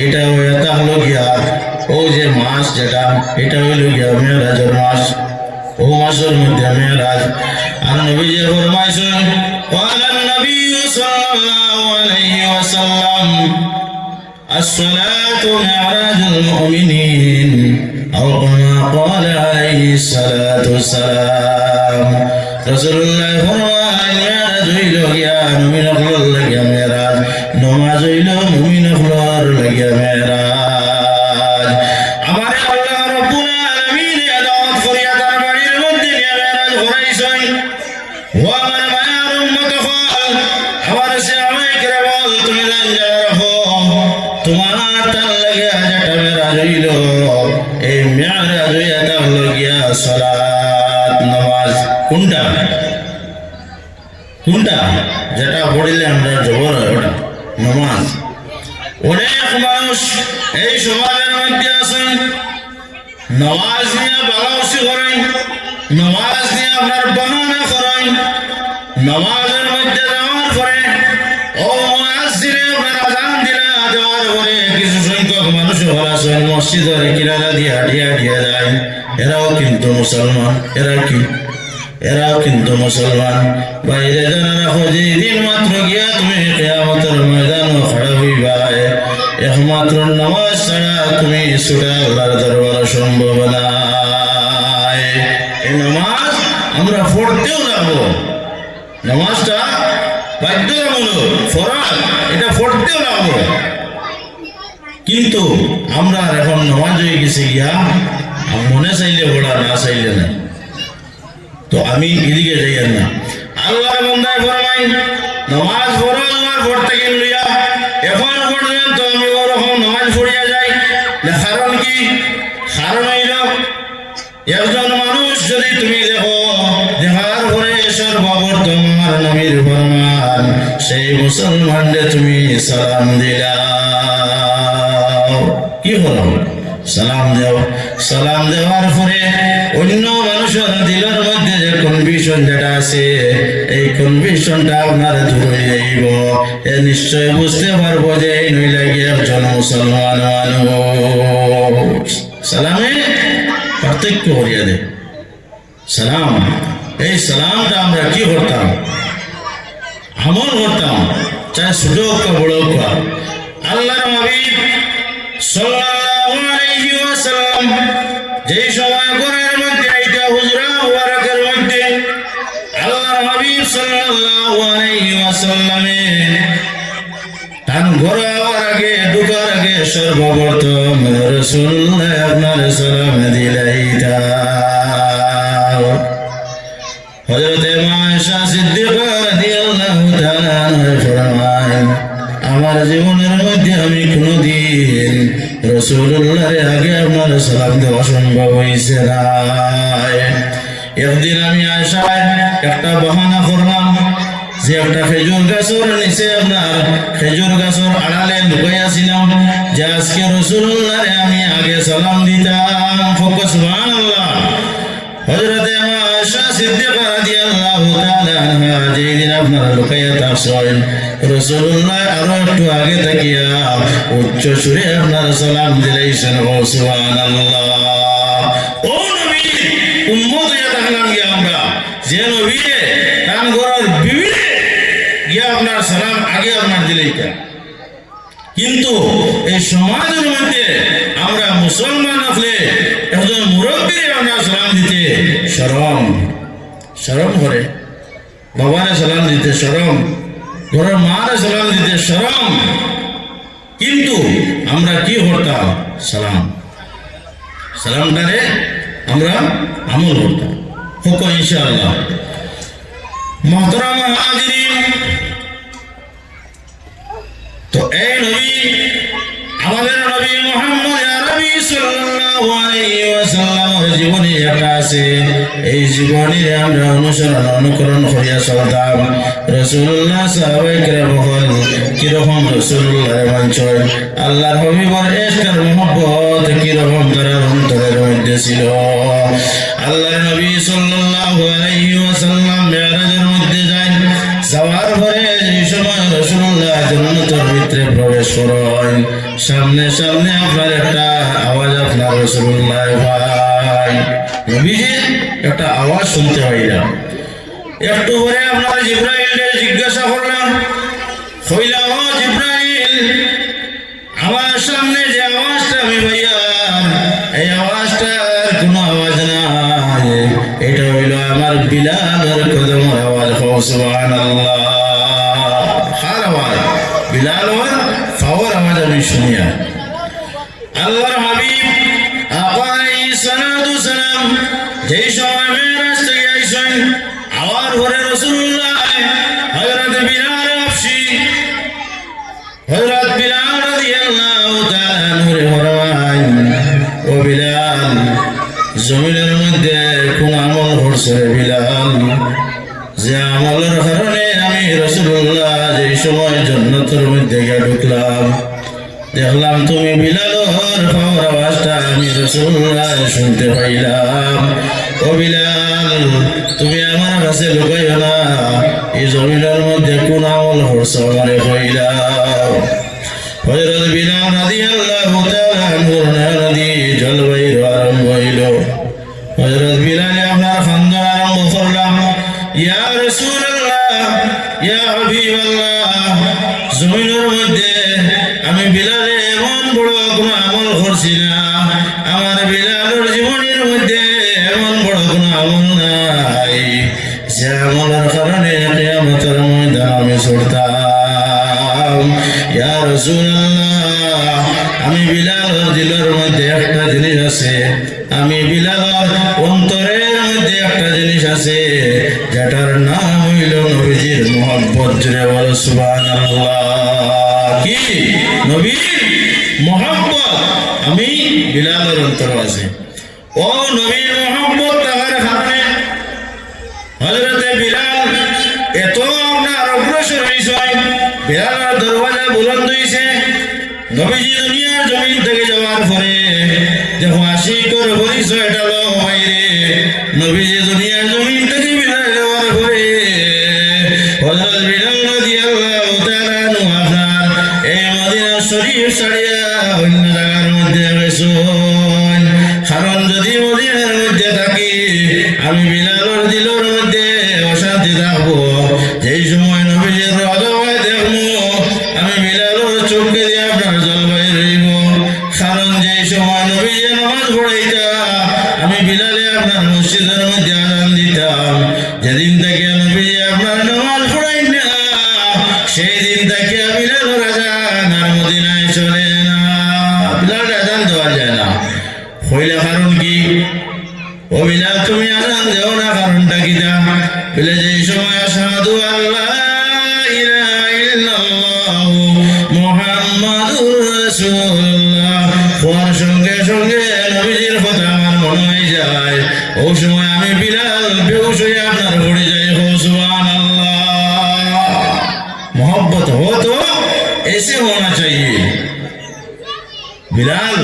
এটা হইয়া তাহলো গিয়া ও যে মাস যেটা এটা হইল গিয়া মেরাজের মাস ও মাসের মধ্যে মেরাজ আর নবীজি ফরমাইছেন ক্বালান নবী সাল্লাল্লাহু আলাইহি ওয়াসাল্লাম الصلاة معراج المؤمنين أو كما قال عليه الصلاة والسلام رسول الله فرمان معراج হইল গিয়া মুমিন হল লাগিয়া মেরাজ নামাজ হইল মুমিন হল লাগিয়া মেরাজ আমার আল্লাহ রাব্বুল আলামিন দাওয়াত করিয়া তার বাড়ির মধ্যে নিয়ে মেরাজ করাইছেন ও আমার মায়ের উম্মত হল আমার সাহাবায়ে কেরাম তুমি জানা রাখো তোমার তার লাগে যেটা মেরাজ হইল এই মেরাজ হইয়া হলো গিয়া সালাত নামাজ কোনটা যেটা পড়িলে আমরা জবর ওটা নামাজ অনেক মানুষ এই সমাজের মধ্যে আছেন নামাজ নিয়ে বাগাউসি করেন নামাজ নিয়ে আপনার বাহানা করেন নামাজের মধ্যে যাওয়ার পরে ও মুয়াজ্জিনে আপনার আযান দিলা দেওয়ার পরে কিছু সংখ্যক মানুষ আছেন মসজিদের কিনারা দিয়ে হাঁটিয়া যায় এরাও কিন্তু মুসলমান এরাও কিন্তু মুসলমান বাইরে জানা রাখো যে দিন মাত্র গিয়া তুমি কিয়ামতের ময়দানে খড়া হইবে একমাত্র নামাজ ছাড়া তুমি ছুটে আল্লাহর দরবারে সম্ভব না। এই নামাজ আমরা পড়তেও লাগবো, নামাজটা বাধ্যতামূলক ফরজ, এটা পড়তেও লাগবো। কিন্তু আমরা এখন নামাজ হয়ে গেছি গিয়া মনে চাইলে পড়া, না চাইলে না। তো আমি এদিকে যাই না, আল্লাহর বান্দায় ফরমাই নামাজ ফরজ আমার পড়তে গেল লইয়া এখন পর্যন্ত আমি ওরকম নামাজ পড়িয়া যাই না। কারণ কি? কারণ হইল একজন মানুষ যদি তুমি দেখো, দেখার পরে সর্বপ্রথম আমার নবীর ফরমান, সেই মুসলমানরে তুমি সালাম দিলাও। কি হলো? সালাম দাও। সালাম দেওয়ার পরে অন্য মানুষের দিলের মধ্যে যে কনফিউশন যেটা আছে, এই কনফিউশনটা আপনার দূর হয়ে যাইব। এ নিশ্চয় বুঝতে পারবো যে এই নইলে গিয়ে একজন মুসলমান মানুষ। সালামে পার্থক্য করিয়া দে। সালাম, এই সালামটা আমরা কি করতাম? আমল করতাম, চাই ছোট হোক বড় হোক। আল্লাহর হাবিব সাল্লাল্লাহু আলাইহি ওয়াসাল্লাম যেই সময় ঘরের মধ্যে আইতা হুজরা মুবারকের মধ্যে আল্লাহর হাবিব সাল্লাল্লাহু আলাইহি ওয়াসাল্লামে তান ঘরে আওয়ার আগে ঢুকার আগে সর্বপ্রথম রাসূলুল্লাহ আপনার সালাম দিলাইতা। হযরত আয়েশা সিদ্দিকা রাদিয়াল্লাহু তাআলা আনহা ফরমায়, আমার জীবনের মধ্যে আমি কোনোদিন রাসূলুল্লাহর আগে আপনার সালাম দেওয়া সম্ভব হয়েছে না। একদিন আমি আয়েশায় একটা বাহানা করলাম যে একটা খেজুর গাছের নিচে আপনার খেজুর গাছের আড়ালে লুকাইয়াছিলাম যে আজকে রাসূলুল্লাহরে আমি আগে সালাম দিতাম। সুবহানাল্লাহ। হযরত আয়েশা সিদ্দিকা রাদিয়াল্লাহু তাআলা আনহা যেদিন আপনারা লুকাইয়া থাকছেন, রাসূলুল্লাহ আরো একটু আগে তাকিয়া উচ্চ সুরে আপনারা সালাম দিলেন। সুবহানাল্লাহ। ও নবী, উম্মত হইয়া থাকলাম গিয়া আমরা, যে নবী তার ঘরের বিবিরে গিয়া আপনার সালাম আগে আপনার দিলেইটা। কিন্তু এই সমাজের মধ্যে আমরা মুসলমান হলে একজন মুরব্বীরে আমরা সালাম দিতে শরম করে, বাবারে সালাম দিতে শরম, ঘরের মারে সালাম দিতে শরম। কিন্তু আমরা কি করতাম? সালামটারে আমরা আমল করতাম। হোক ইনশাআল্লাহ। মুহতারাম হাজিরিন, তো এই নবী আমাদের নবী মুহাম্মদ আরবি সাল্লাল্লাহু আলাইহি ওয়াসাল্লামের জীবনী একটা আছে, এই জীবনী আমরা অনুকরণ করিয়া চলতাম। রাসূলুল্লাহ সাহাবায়ে কেরাম কিরকম রাসূলুল্লাহর মানছেন, আল্লাহর হাবিবের ইশকের মহব্বত কিরকম তার অন্তরের মধ্যে ছিল। আল্লাহর নবী সাল্লাল্লাহু আলাইহি ওয়াসাল্লাম মিরাজের মধ্যে যান, যাওয়ার পরে যে সময় রাসূলুল্লাহ জান্নাতের ভিতরে প্রবেশ করেন, সামনে সামনে আপনার একটা আওয়াজ আপনার রাসূলুল্লাহ পায়। নবীজি একটা আওয়াজ শুনতে পাইলাম। একটু পরে আপনার জিবরাইলকে জিজ্ঞাসা করলাম, কইলাম, ও জিবরাইল, আমার সামনে যে আওয়াজটা আমি পাইলাম, এই আওয়াজটার কোনো আওয়াজ নাই, এটা হইল আমার বিলালের কদমের আওয়াজ। সুবহানাল্লাহ। কার আওয়াজ? বিলালের ফাওয়ার আওয়াজ আমি শুনিয়া। আল্লাহর হাবিব আলাইহিস সালাতু সালাম যেই সময় মেরাজ থেকে আইছেন, আওয়ার পরে রাসূলুল্লাহ হযরত বিলাল হাবশী, হযরত বিলাল রাদিয়াল্লাহু তাআলা আনহু ফরমান, ও বিলাল, জমিনের মধ্যে কোন আমল করছে বিলাল, যে আমলের কারণে আমি রাসূলুল্লাহ যেই সময় জান্নাতের মধ্যে গিয়ে ঢুকলাম, দেখলাম তুমি বিলালের পাওয়ার আওয়াজটা আমি রাসূলুল্লাহ শুনতে পাইলাম। ও বিলাল, তুমি আমার কাছে লুকাইও না, এই জমিনের মধ্যে কোন আমল করছো আমারে কইলাও। হযরত বিলাল রাদিয়াল্লাহু তাআলা আনহুর নয়নে জল বাইর আরম্ভ হইল। হযরত বিলাল আপনার খান্দন আরম্ভ করলাম, ইয়া রাসূলুল্লাহ, ইয়া হাবিবাল্লাহ, জমিনের মধ্যে আমি বিলালে এমন ইয়া রাসূলুল্লাহ, আমি বিলালের দিলের মধ্যে একটা জিনিস আছে, আমি বিলালের অন্তরের মধ্যে একটা জিনিস আছে, যেটার নাম হইল নবীজির মহব্বত। জোরে বলো সুবহানাল্লাহ। কি? নবীর মহব্বত আমি বিলালের অন্তরে আছে। ও নবীর মহব্বত থাকার কারণে হযরতে বিলাল এত আপনার অগ্রসর হয়েছে, বিলালের দরওয়াজা বুলন্দ হয়েছে। নবীজি দুনিয়ার জমিন থেকে যাওয়ার পরে দেখো আশিকর পরিচয়টা লো বাইরে। নবীজি দুনিয়ার জমিন থেকে বিদায় যাওয়ার পরে হযরত বিলাল রাদিয়াল্লাহু তাআলা আনহু আপনার এই মদিনা শরীফ ছাড়িয়া অন্য জায়গার মধ্যে গেছেন। কারণ যদি মদিনার মধ্যে থাকি আমি বিলালের দিলের মধ্যে অশান্তি থাকবো। যেই সময় নবীজির রওজায় দেখবো আমি বিলালের চোখকে দিয়ে আপনার জলবায়ু রইব। কারণ যেই সময় নবীজি নামাজ পড়াইতা আমি বিলালে আপনার মসজিদের মধ্যে আযান দিতাম। যেদিন থেকে নবীজি আপনার নামাজ পড়াই না সেই দিন থেকে বিলালের আযান আর মদিনায় চলে না। বিলালের আযান দেওয়া যায় না। হইলে কারণ কি? ও বিলাল তুমি আযান দেও না, কারণটা কি? বলে যেই সময় আশহাদু আল্লা ইলাহা ইল্লাল্লাহ মুহাম্মাদুর রাসূলুল্লাহ হওয়ার সঙ্গে সঙ্গে নবীজির কথা আমার মনে হয়ে যায়। ও সময় আমি বিলাল বেহুশ হয়ে আপনার পড়ে যাই। হো সুবহানাল্লাহ। मोहब्बत हो तो ऐसे होना चाहिए। বিলাল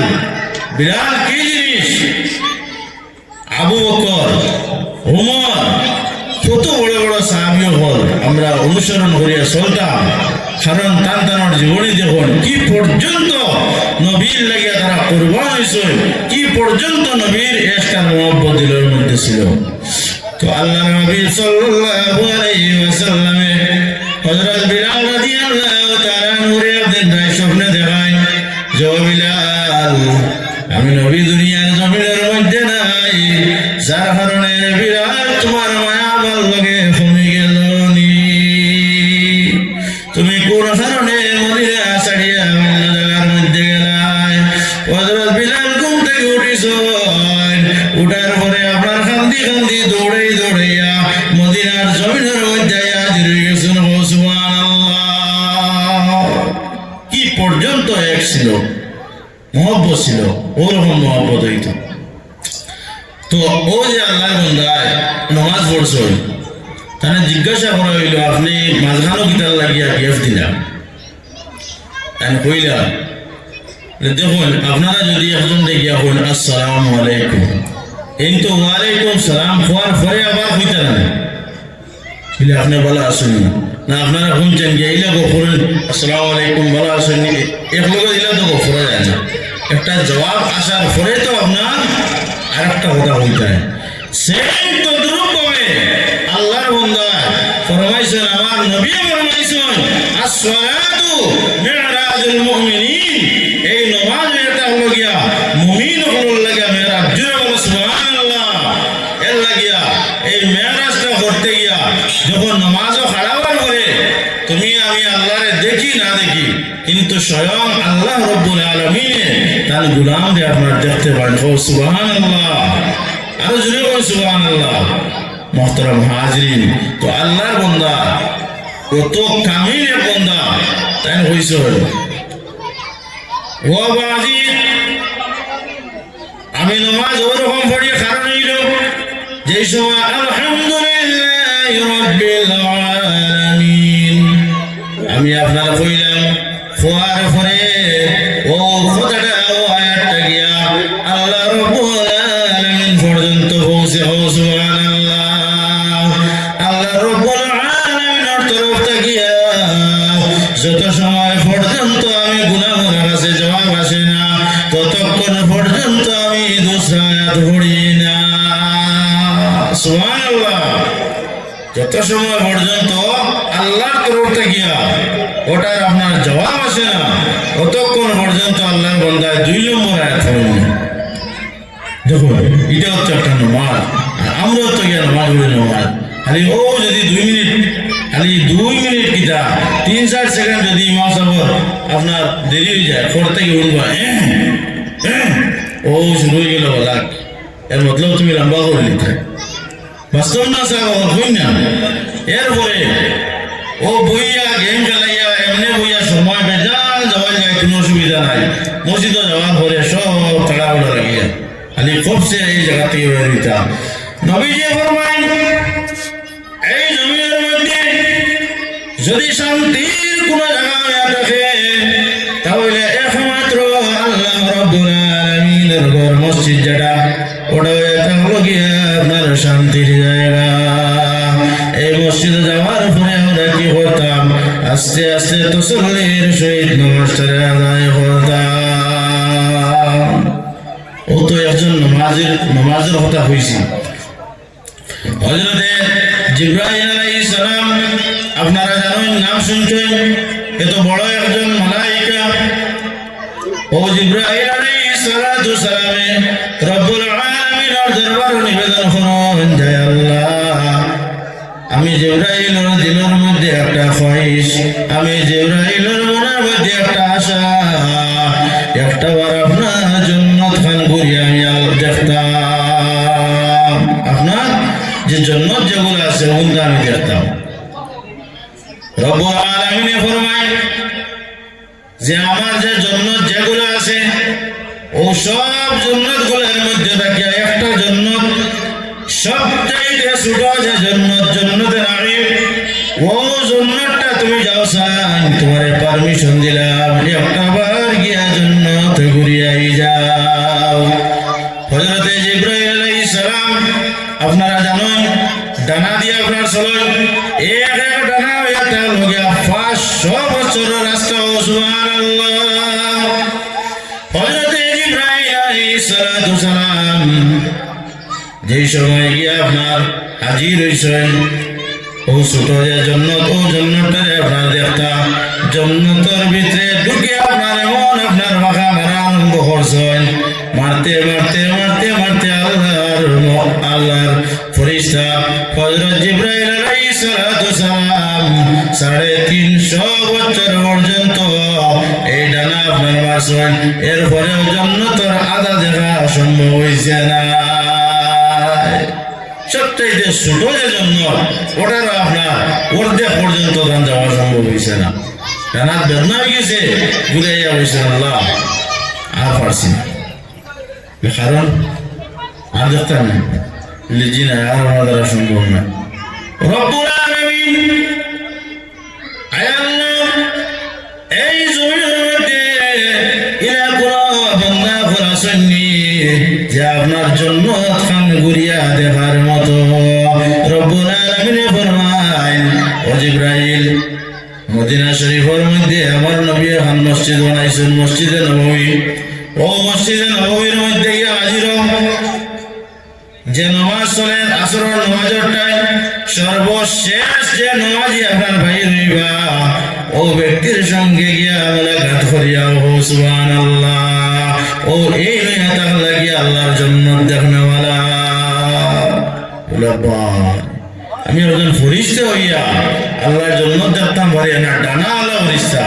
বিলাল কি জিনিস? আবু বকর, ওমর, কত বড় বড় সাহাবী হল আমরা অনুসরণ করিয়া চলতাম। কারণ তার জীবনী দেখুন কি পর্যন্ত নবীর লাগিয়া তারা কুরবান হয়েছে, কি পর্যন্ত নবীর ইশকার মোহব্বত দিলের মধ্যে ছিল। তো আল্লাহ নবী সাল্লাল্লাহু আলাইহি ওয়াসাল্লামে হযরত বিলাল রাদিয়াল্লাহু তাআলা আনহুর একদিন স্বপ্নে দেখায় যে বিলাল আমি নবী দুনিয়ার জমিনের মধ্যে নাই, যার কারণে বিলাল তোমার মায়া ভাল লাগে কমে গেল নি। তুমি কোন কারণে মদিনা ছাড়িয়া অন্য জায়গার মধ্যে গেলাই? হযরত বিলাল ঘুম থেকে উঠিস, উঠার পরে আপনার কান্দি কান্দি দৌড়াই দৌড়াইয়া মদিনার জমিনের মধ্যে হাজির হয়ে গেছেন। সুবহানাল্লাহ। কি পর্যন্ত এক ছিল, মহব্বত ছিল, ওরকম মহব্বত হইত। তো ও যে আল্লাহর বান্দায় নামাজ পড়ছে, তাহলে জিজ্ঞাসা করা হইল আপনি মাঝখানো কিতার লাগিয়া গিফট দিলাম? আমি কইলাম দেখুন আপনারা যদি একজন দেখিয়া হন আসসালামু আলাইকুম, এই তো ওয়ালাইকুম সালাম হওয়ার পরে আবার হইতে না বলে আপনি ভালো আসেন না, আপনারা শুনছেন যে এইলা গফরেন আসসালামু আলাইকুম ভালো আসেন এক লোক দিলে তো গফরা যায় না। একটা জবাব আসার পরে তো আপনার আর একটা কথা হইতে হয়। সেম তদ্রুপ ভাবে আল্লাহর বান্দা ফরমাইছেন, আমার নবী ফরমাইছেন আসসালাতু মিরাজুল মুমিনিন, এই নামাজ এটা হলো গিয়া মুমিন হলো লাগা মেরাজ। জোরে বলো সুবহানাল্লাহ। এর লাগিয়া এই মেরাজটা করতে গিয়া যখন নামাজও খাড়াবার করে তুমি আমি আল্লাহরে দেখি না দেখি, কিন্তু স্বয়ং আল্লাহ রব্বুল আলামিন তার গোলামদের আপনার দেখতে পারেন। ও সুবহানাল্লাহ। আরো জোরে বলো সুবহানাল্লাহ। মুহতারাম হাজিরিন, তো আল্লাহর বান্দা কত কামিল এক বান্দা তাই হইছে। ও বাজি আমি নামাজ ওরকম পড়ি কারণ হইল যেই সময় আলহামদুলিল্লাহি রাব্বিল আলামিন আমি আপনারা কইলাম খোয়ার পরে ও কথাটা ও আয়াতটা গিয়া আল্লাহ রাব্বুল আলামিন পর্যন্ত পৌঁছে। ও সুবহানাল্লাহ। আল্লাহ রাব্বুল আলামিনের তরফ থেকে যত সময় পর্যন্ত আমি গুনাহগারের কাছে জবাব আসে না ততক্ষণ পর্যন্ত আমি দুসরা আয়াত পড়ি না। সুবহানাল্লাহ। যত সময় পর্যন্ত আল্লাহর তরফ থেকে ওটার আপনার জবাব আসে না ততক্ষণ পর্যন্ত আল্লাহর বান্দায় 2 নম্বর আয়াত পড়েন। দেখুন এটা হচ্ছে একটা নামাজ। আমরা তো গিয়ে নামাজ পড়ি নামাজ খালি ও যদি 2 মিনিট খালি 2 মিনিট কিতা 3-4 সেকেন্ড যদি ইমাম সাহেব আপনার দেরি হয়ে যায় খড় থেকে উঠবা ও শুরু হয়ে গেল লাগ এর মতলব তুমি লম্বা করে নিতে বাস্তব না সাহেব হই না এরপরে ও বইয়া গেম খেলাইয়া এমনি বইয়া সময় বেজান যাওয়া যায় কোনো অসুবিধা নাই মসজিদে যাওয়ার পরে সব তাড়াহুড়া লাগিয়া খালি খুবসে এই জায়গা থেকে বের হইতাম নবীজি ফরমাইন এই জমিনের মধ্যে যদি শান্তির কোন জায়গা হইয়া থাকে তাহলে একমাত্র আল্লাহ রাব্বুল আলামিনের ঘর মসজিদ যেটা ওটা হলো গিয়ে আপনার শান্তির জায়গা এই মসজিদে যাওয়ার পরে আমরা কি করতাম আস্তে আস্তে তসল্লির সহিত নমাজটা আদায় করতাম ও তো একজন নমাজের কথা হয়েছি হযরতে জিবরাইল আলাইহিস সালাম আপনারা জানেন নাম শুনছেন এত বড় একজন মালাইকা ও জিবরাইল আলাইহিস সালামে রব্বুল আলামিনের দরবারে নিবেদন করেন জয় আল্লাহ আমি জিবরাইলের দিলের মধ্যে একটা খ্বাহিশ আমি জিবরাইলের মনের মধ্যে একটা আশা একটা বার আপনার জান্নাত খান করি আমি দেখতাম আপনার যে জান্নাত যেগুলো আছে ওগুলো আমি দেখতাম রব্বুল আলামিন ফরমায় যে আমার যে জান্নাত যেগুলো আছে ও সব জান্নাত গুলোর মধ্যে থাকে একটা জান্নাত সবচাইতে ছোট যে জান্নাতের আগে ও জান্নাতটা তুমি যাও সাইন তোমারে পারমিশন দিলাম একটা বার গিয়া জান্নাত ঘুরিয়ে যাও হযরতে জিবরাইল আলাইহিস সালাম আপনারা জানেন ডানা দিয়ে আপনার চলেন এক ডানা একটা লগিয়া 500 বছরের রাস্তা সুবহানাল্লাহ হযরতে জিবরাইল আলাইহিস সালাম যেই সময় গিয়ে আপনার হাজির হয়েছেন ও ছোট যে জান্নাত ও জান্নাতটারে আপনার দেখতাম জান্নাতের ভিতরে ঢুকে আপনার এমন আপনার মাখা মারা আরম্ভ করছেন মারতে মারতে মারতে মারতে আল্লাহর ফেরেশতা হযরত জিবরাইল আলাইহিস সালাম 350 বছর পর্যন্ত এই ডানা আপনার মারছেন এরপরেও জান্নাতের আদা দেখা সম্ভব হয়েছে না সবচাইতে ছোট যে জান্নাত ওটার আপনার অর্ধেক পর্যন্ত গান যাওয়া সম্ভব হয়েছে না ডানার বেদনা হয়ে গেছে ঘুরাইয়া হয়েছে আল্লাহ আর পারছি না কারণ আর দেখতাম না লিজি না আর আমার দ্বারা সম্ভব না রব্বুল আলামিন আয়াল্লাহ এই জমিনের মধ্যে ইলা কোন বান্দা ফরাসনি যে আপনার জন্য খান ঘুরিয়া দেখার মতো রব্বুল আলামিন ফরমায় ও জিবরাইল মদিনা শরীফের মধ্যে আমার নবী খান মসজিদ বানাইছেন মসজিদে নববী ও মসজিদে নববীর মধ্যে গিয়ে হাজির যে নামাজ চলে আসরের নামাজের টাইম সর্বশেষ যে নামাজি আপনার ভাই রইবা ও ব্যক্তির সঙ্গে গিয়া মুলাকাত করিয়া ও সুবহানাল্লাহ ও এই নয়া তাক লাগিয়া আল্লাহর জান্নাত দেখনেওয়ালা আমি একজন ফেরেশতা হইয়া আল্লাহর জান্নাত দেখতাম পারি না ডানা আলা ফেরেশতা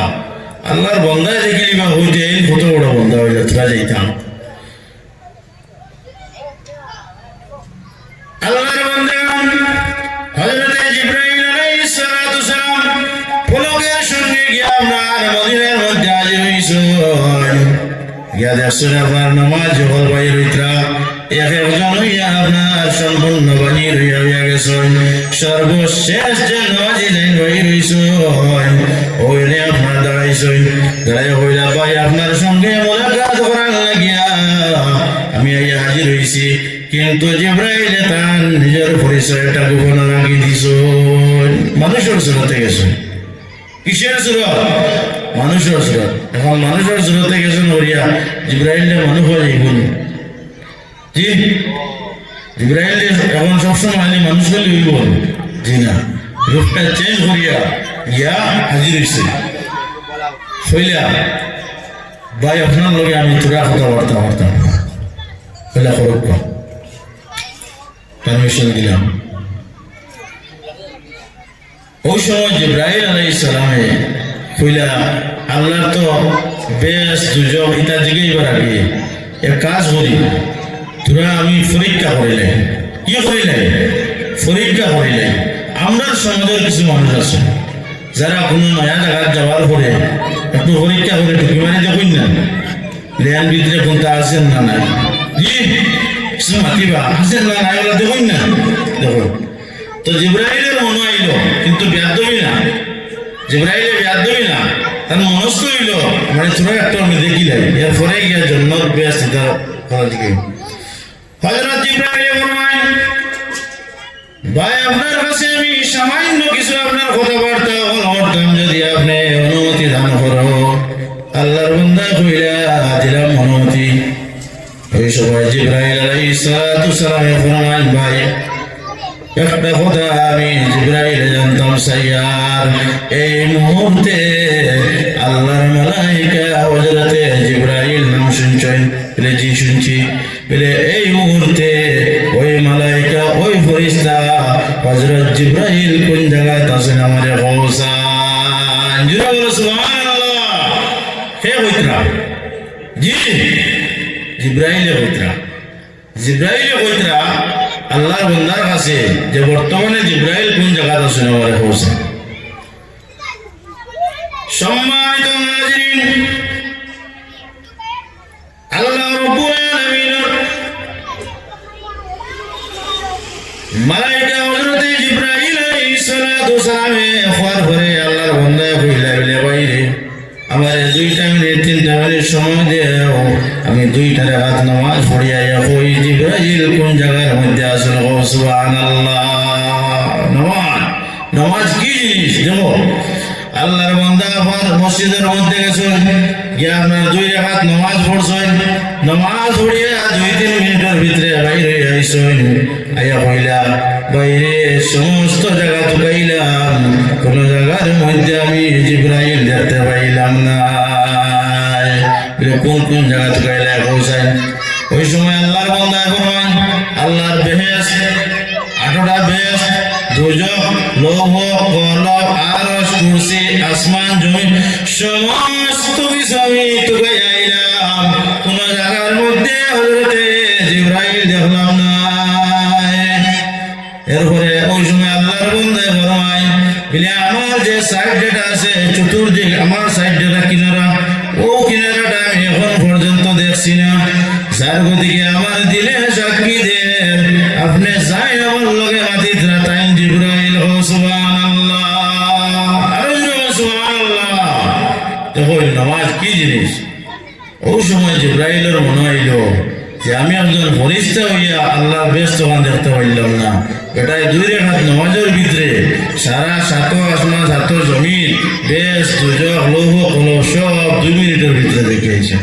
আল্লাহর বান্দায় দেখিলি বা হইতে এই কত বড় বান্দা হয়ে যাইতাম আল্লাহর বান্দা হযরতে জিবরাইল আলাইহিস সালাম ফলকের সঙ্গে গিয়া আপনার মদিনার মধ্যে হাজির হইছেন গিয়া দেখছেন আপনার নামাজ হল বাইর হইতরা এক একজন হইয়া আপনার সম্পূর্ণ বানিয়ে হইয়া গেছেন সর্বশেষ যে নামাজি লাইন বাইর হইছেন ওইলে আপনার দাঁড়াইছেন দাঁড়াই হইলা ভাই আপনার সঙ্গে মুলাকাত করার লাগিয়া আমি আইয়া হাজির হইছি কিন্তু জিবরাইল তার নিজের পরিচয়টা গোপন রাখি দিছ মানুষের সুরতে গেছেন কিসের সুরত মানুষের সুরত এখন মানুষের সুরতে গেছেন ওরিয়া জিবরাইলে মানুষ হয়ে যাইবন জি জিবরাইলে এখন সবসময় মানুষ হলে হইব জি না রূপটা চেঞ্জ করিয়া গিয়া হাজির হয়েছে হইলা ভাই আপনার লগে আমি তোরা কথাবার্তা বার্তা হইলা খরক পারমিশন দিলাম ওই সময় জিবরাইল আলাইহিস সালামে কইলা আল্লাহ তো বেশ দুজক ইটা দিকে এবার আগে এক কাজ করি তোরা আমি পরীক্ষা করিলে কি করিলে পরীক্ষা করিলে আমরা সমাজের কিছু মানুষ আছে যারা কোনো নয়া জায়গায় যাওয়ার পরে একটু পরীক্ষা করে ঢুকি মানে দেখুন না রেয়ান ভিতরে কোনটা আছেন না নাই জি কিছু মাতিবা আছেন না নাই ওরা দেখুন না দেখুন তো জিব্রাইলের মনে আইল কিন্তু ব্যাধবি না জিব্রাইলে ব্যাধবি না তার মনস্থ হইল মানে ছোট একটা আমি দেখিলাই এরপরে গিয়ে জন্য বেশ তার করার দিকে হযরত জিব্রাইল ফরমায় ভাই আপনার কাছে আমি সামান্য কিছু আপনার কথাবার্তা বলতাম যদি আপনি অনুমতি দান করো আল্লাহর বান্দা কইলা দিলাম অনুমতি ওই সময় জিব্রাইল আলাইহিস সালাতু সালাম ফরমায় ভাই একটা কথা আমি জিব্রাইল জানতাম সাইয়ার এই মুহূর্তে আল্লাহর মালাইকা হযরতে জিব্রাইল নাম শুনছেন বলে জি শুনছি বলে এই মুহূর্তে ওই মালাইকা ওই ফেরেশতা হযরত জিব্রাইল কোন জায়গায় আছেন আমারে পৌঁছান জুরা বলো সুবহানাল্লাহ হে হইতরা জি জিব্রাইল হইতরা আল্লাহর বান্দার কাছে যে বর্তমানে জিব্রাইল কোন জায়গায় আছেন আমারে পৌঁছান সম্মানিত হাজিরিন আল্লাহ রাব্বুল আলামিন মালাইকা হযরতে জিব্রাইল আলাইহিস সালাতু সালামে খবর করে আল্লাহর বান্দা কইলা বলে বাইরে আমার 2টা মিনিট 3টা মিনিট সময় দাও আমি 2টা রাকাত নামাজ পড়িয়া কই জিব্রাইল কোন জায়গার মধ্যে আছেন সুবহানাল্লাহ নামাজ কি জিনিস দেখো আল্লাহর বান্দা আবার মসজিদের মধ্যে গেছেন গিয়ে আপনার 2 রাকাত নামাজ পড়ছেন নামাজ পড়িয়া 2-3 মিনিটের ভিতরে বাইরে আইছেন আয়া কইলা বাইরে সমস্ত জায়গা তুকাইলাম কোন জায়গার মধ্যে আমি জিব্রাইল দেখতে পাইলাম না কোন কোন জায়গা তুকাইলা পৌঁছায় ওই সময় আল্লাহর বান্দা ফরমান আল্লাহর বেহেশত 8টা বেহেশত দুজক লৌহ কলম আরশ কুরসি আসমান জমিন সমস্ত কিছু আমি তুকাইলাম কোন জায়গার মধ্যে হযরতে জিব্রাইল দেখলাম না এরপরে ওই সময় আল্লাহর বান্দা ফরমায় বলে আমার যে সাইড যেটা আছে চতুর্দিক আমার সাইড যেটা কিনারা ও কিনারাটা আমি এখন পর্যন্ত দেখছি না যার গতিকে আমার দিলে সাক্ষী দেন আপনি যাই আমার লগে মাটিত রাতাইন জিব্রাইল ও সুবহানাল্লাহ আর সুবহানাল্লাহ দেখো নামাজ কি জিনিস ওই সময় জিব্রাইলের মনে হইল যে আমি একজন ফেরেশতা হইয়া আল্লাহর ব্যস্ত দেখতে পাইলাম না এটাই 2 রাকাত নামাজের ভিতরে সারা 7 আসমান 7 জমিন বেশ দুজক লৌহ কলম সব 2 মিনিটের ভিতরে দেখিয়েছে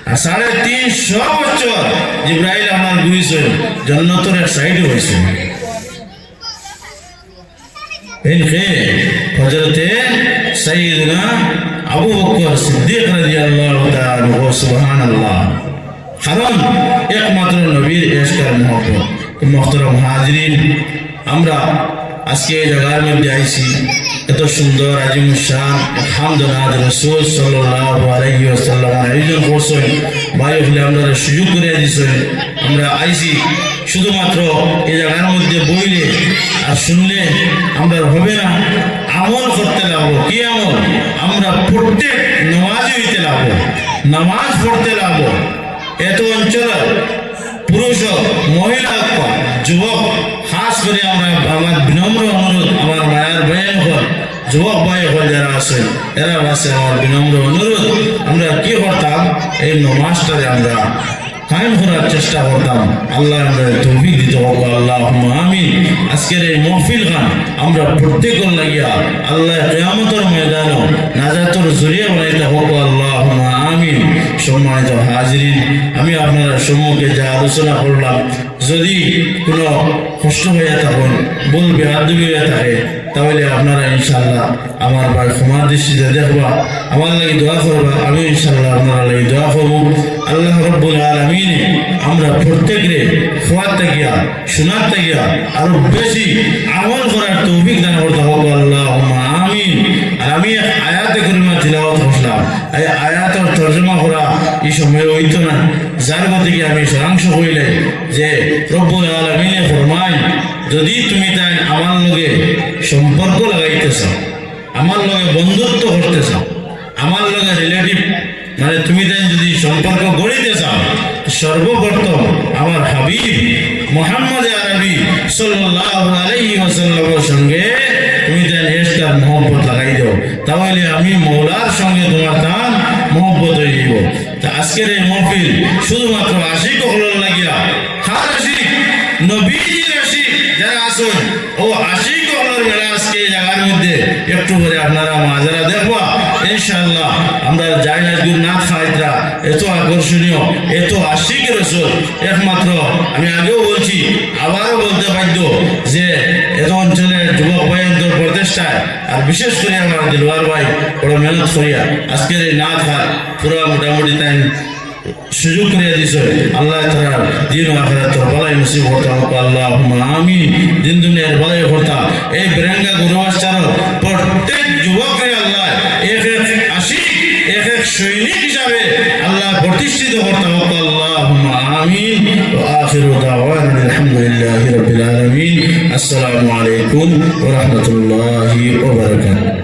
আর 350 বছর জিব্রাইল আমার ঘুরিয়েছে জান্নাতের এক সাইডে হয়েছে ইনকে হযরতে সাইয়্যিদনা আবু বকর সিদ্দিক রাদিয়াল্লাহু তাআলা সুবহানাল্লাহ কারণ একমাত্র নবীর এশকার মহব্বত মুহতারাম হাজিরিন আমরা আজকে এই জায়গার মধ্যে আইছি এত সুন্দর আজিম শান হামদনাদ রাসূল সাল্লাল্লাহু আলাইহি ওয়াসাল্লাম আয়োজন করছেন ভাই হলে আমরা সুযোগ করে দিয়েছেন আমরা আইছি শুধুমাত্র এই জায়গার মধ্যে বইলে আর শুনলে আমরা হবে না আমল করতে লাগবো কি আমল আমরা প্রত্যেক নামাজ হইতে লাগবো নামাজ পড়তে লাগবো এত অঞ্চল পুরুষ মহিলা যুবক খাস করে আমরা আমার বিনম্র অনুরোধ আমার মায়ের বয়ান হল যুবক ভাই হল যারা আছেন এরা আছে আমার বিনম্র অনুরোধ আমরা কি করতাম এই নামাজটারে আমরা কায়েম করার চেষ্টা করতাম আল্লাহ আমরা তৌফিক দিতে হোক আল্লাহুম্মা আমিন আজকের এই মাহফিল খান আমরা প্রত্যেকের লাগিয়া আল্লাহ কিয়ামতের ময়দানে নাজাতের জরিয়া বানাইতে হোক আল্লাহুম্মা আমিন সম্মানিত হাজিরিন আমি আপনারা সম্মুখে যা আলোচনা করলাম যদি কোনো কষ্ট হয়ে থাকুন ভুল বেয়াদবি হয়ে থাকে তাহলে আপনারা ইনশাআল্লাহ আমার ভাই ক্ষমার দৃষ্টিতে দেখবা আমার লাগি দোয়া করবা আমি ইনশাআল্লাহ আপনারা লাগি দোয়া করব আল্লাহ রাব্বুল আলামিন আমরা প্রত্যেকরে খোয়ার থাকিয়া শোনার থাকিয়া আরো বেশি আমল করার তৌফিক দান করতে হোক আল্লাহুম্মা আমিন। আর আমি আয়াতে করিমা তিলাওয়াত করলাম, এই আয়াতের তর্জমা করা এই সময় হইতো না, যার গতিকে আমি সারাংশ হইলে যে রব্বুল আলামিনে ফরমায় যদি তুমি তাই আমার লগে সম্পর্ক লাগাইতে চাও, আমার লগে বন্ধুত্ব করতে চাও, আমার লগে রিলেটিভ মানে তুমি তাই যদি সম্পর্ক গড়িতে চাও, সর্বপ্রথম আমার হাবিব মুহাম্মদ আরবি সাল্লাল্লাহু আলাইহি ওয়াসাল্লামের সঙ্গে তুমি তাই এসকার মোহব্বত লাগাই দাও, তাহলে আমি মৌলার সঙ্গে তোমার তার মোহব্বত হয়ে যাব। তা আজকের এই মহফিল শুধুমাত্র আশিক হলার লাগিয়া, খার আশিক নবীজির আশিক যারা আসুন ও আশিক হলার বেলা আজকে এই জায়গার মধ্যে একটু করে আপনারা মাজারা দেখবা ইনশাআল্লাহ। আমরা যাই না নাথ খাইতরা এত আকর্ষণীয়, এত আশিক রসুল একমাত্র, আমি আগেও বলছি আবারও বলতে বাধ্য যে এত অঞ্চলের যুবক ভাইয়ের প্রচেষ্টায় আর বিশেষ করে আমার দিলওয়ার ভাই বড় মেহনত করিয়া আজকের এই নাথ খায় পুরো মোটামুটি তাই সুযোগ করে দিছে। আল্লাহ তাআলা দিন ও আখিরাত বালাই নসিব করতে আল্লাহুম্মা আমিন। দিন দুনিয়ার বালাই করতা এই বেরেঙ্গা গুরুবাচার প্রত্যেক যুবককে আল্লাহ এক এক আশিক এক এক সৈনিক হিসাবে আল্লাহ প্রতিষ্ঠিত করতে আল্লাহুম্মা আমিন। ওয়া আখিরু দাওয়ানা আলহামদুলিল্লাহি রাব্বিল আলামিন। আসসালামু আলাইকুম ওয়া রাহমাতুল্লাহি ওয়া বারাকাতুহু।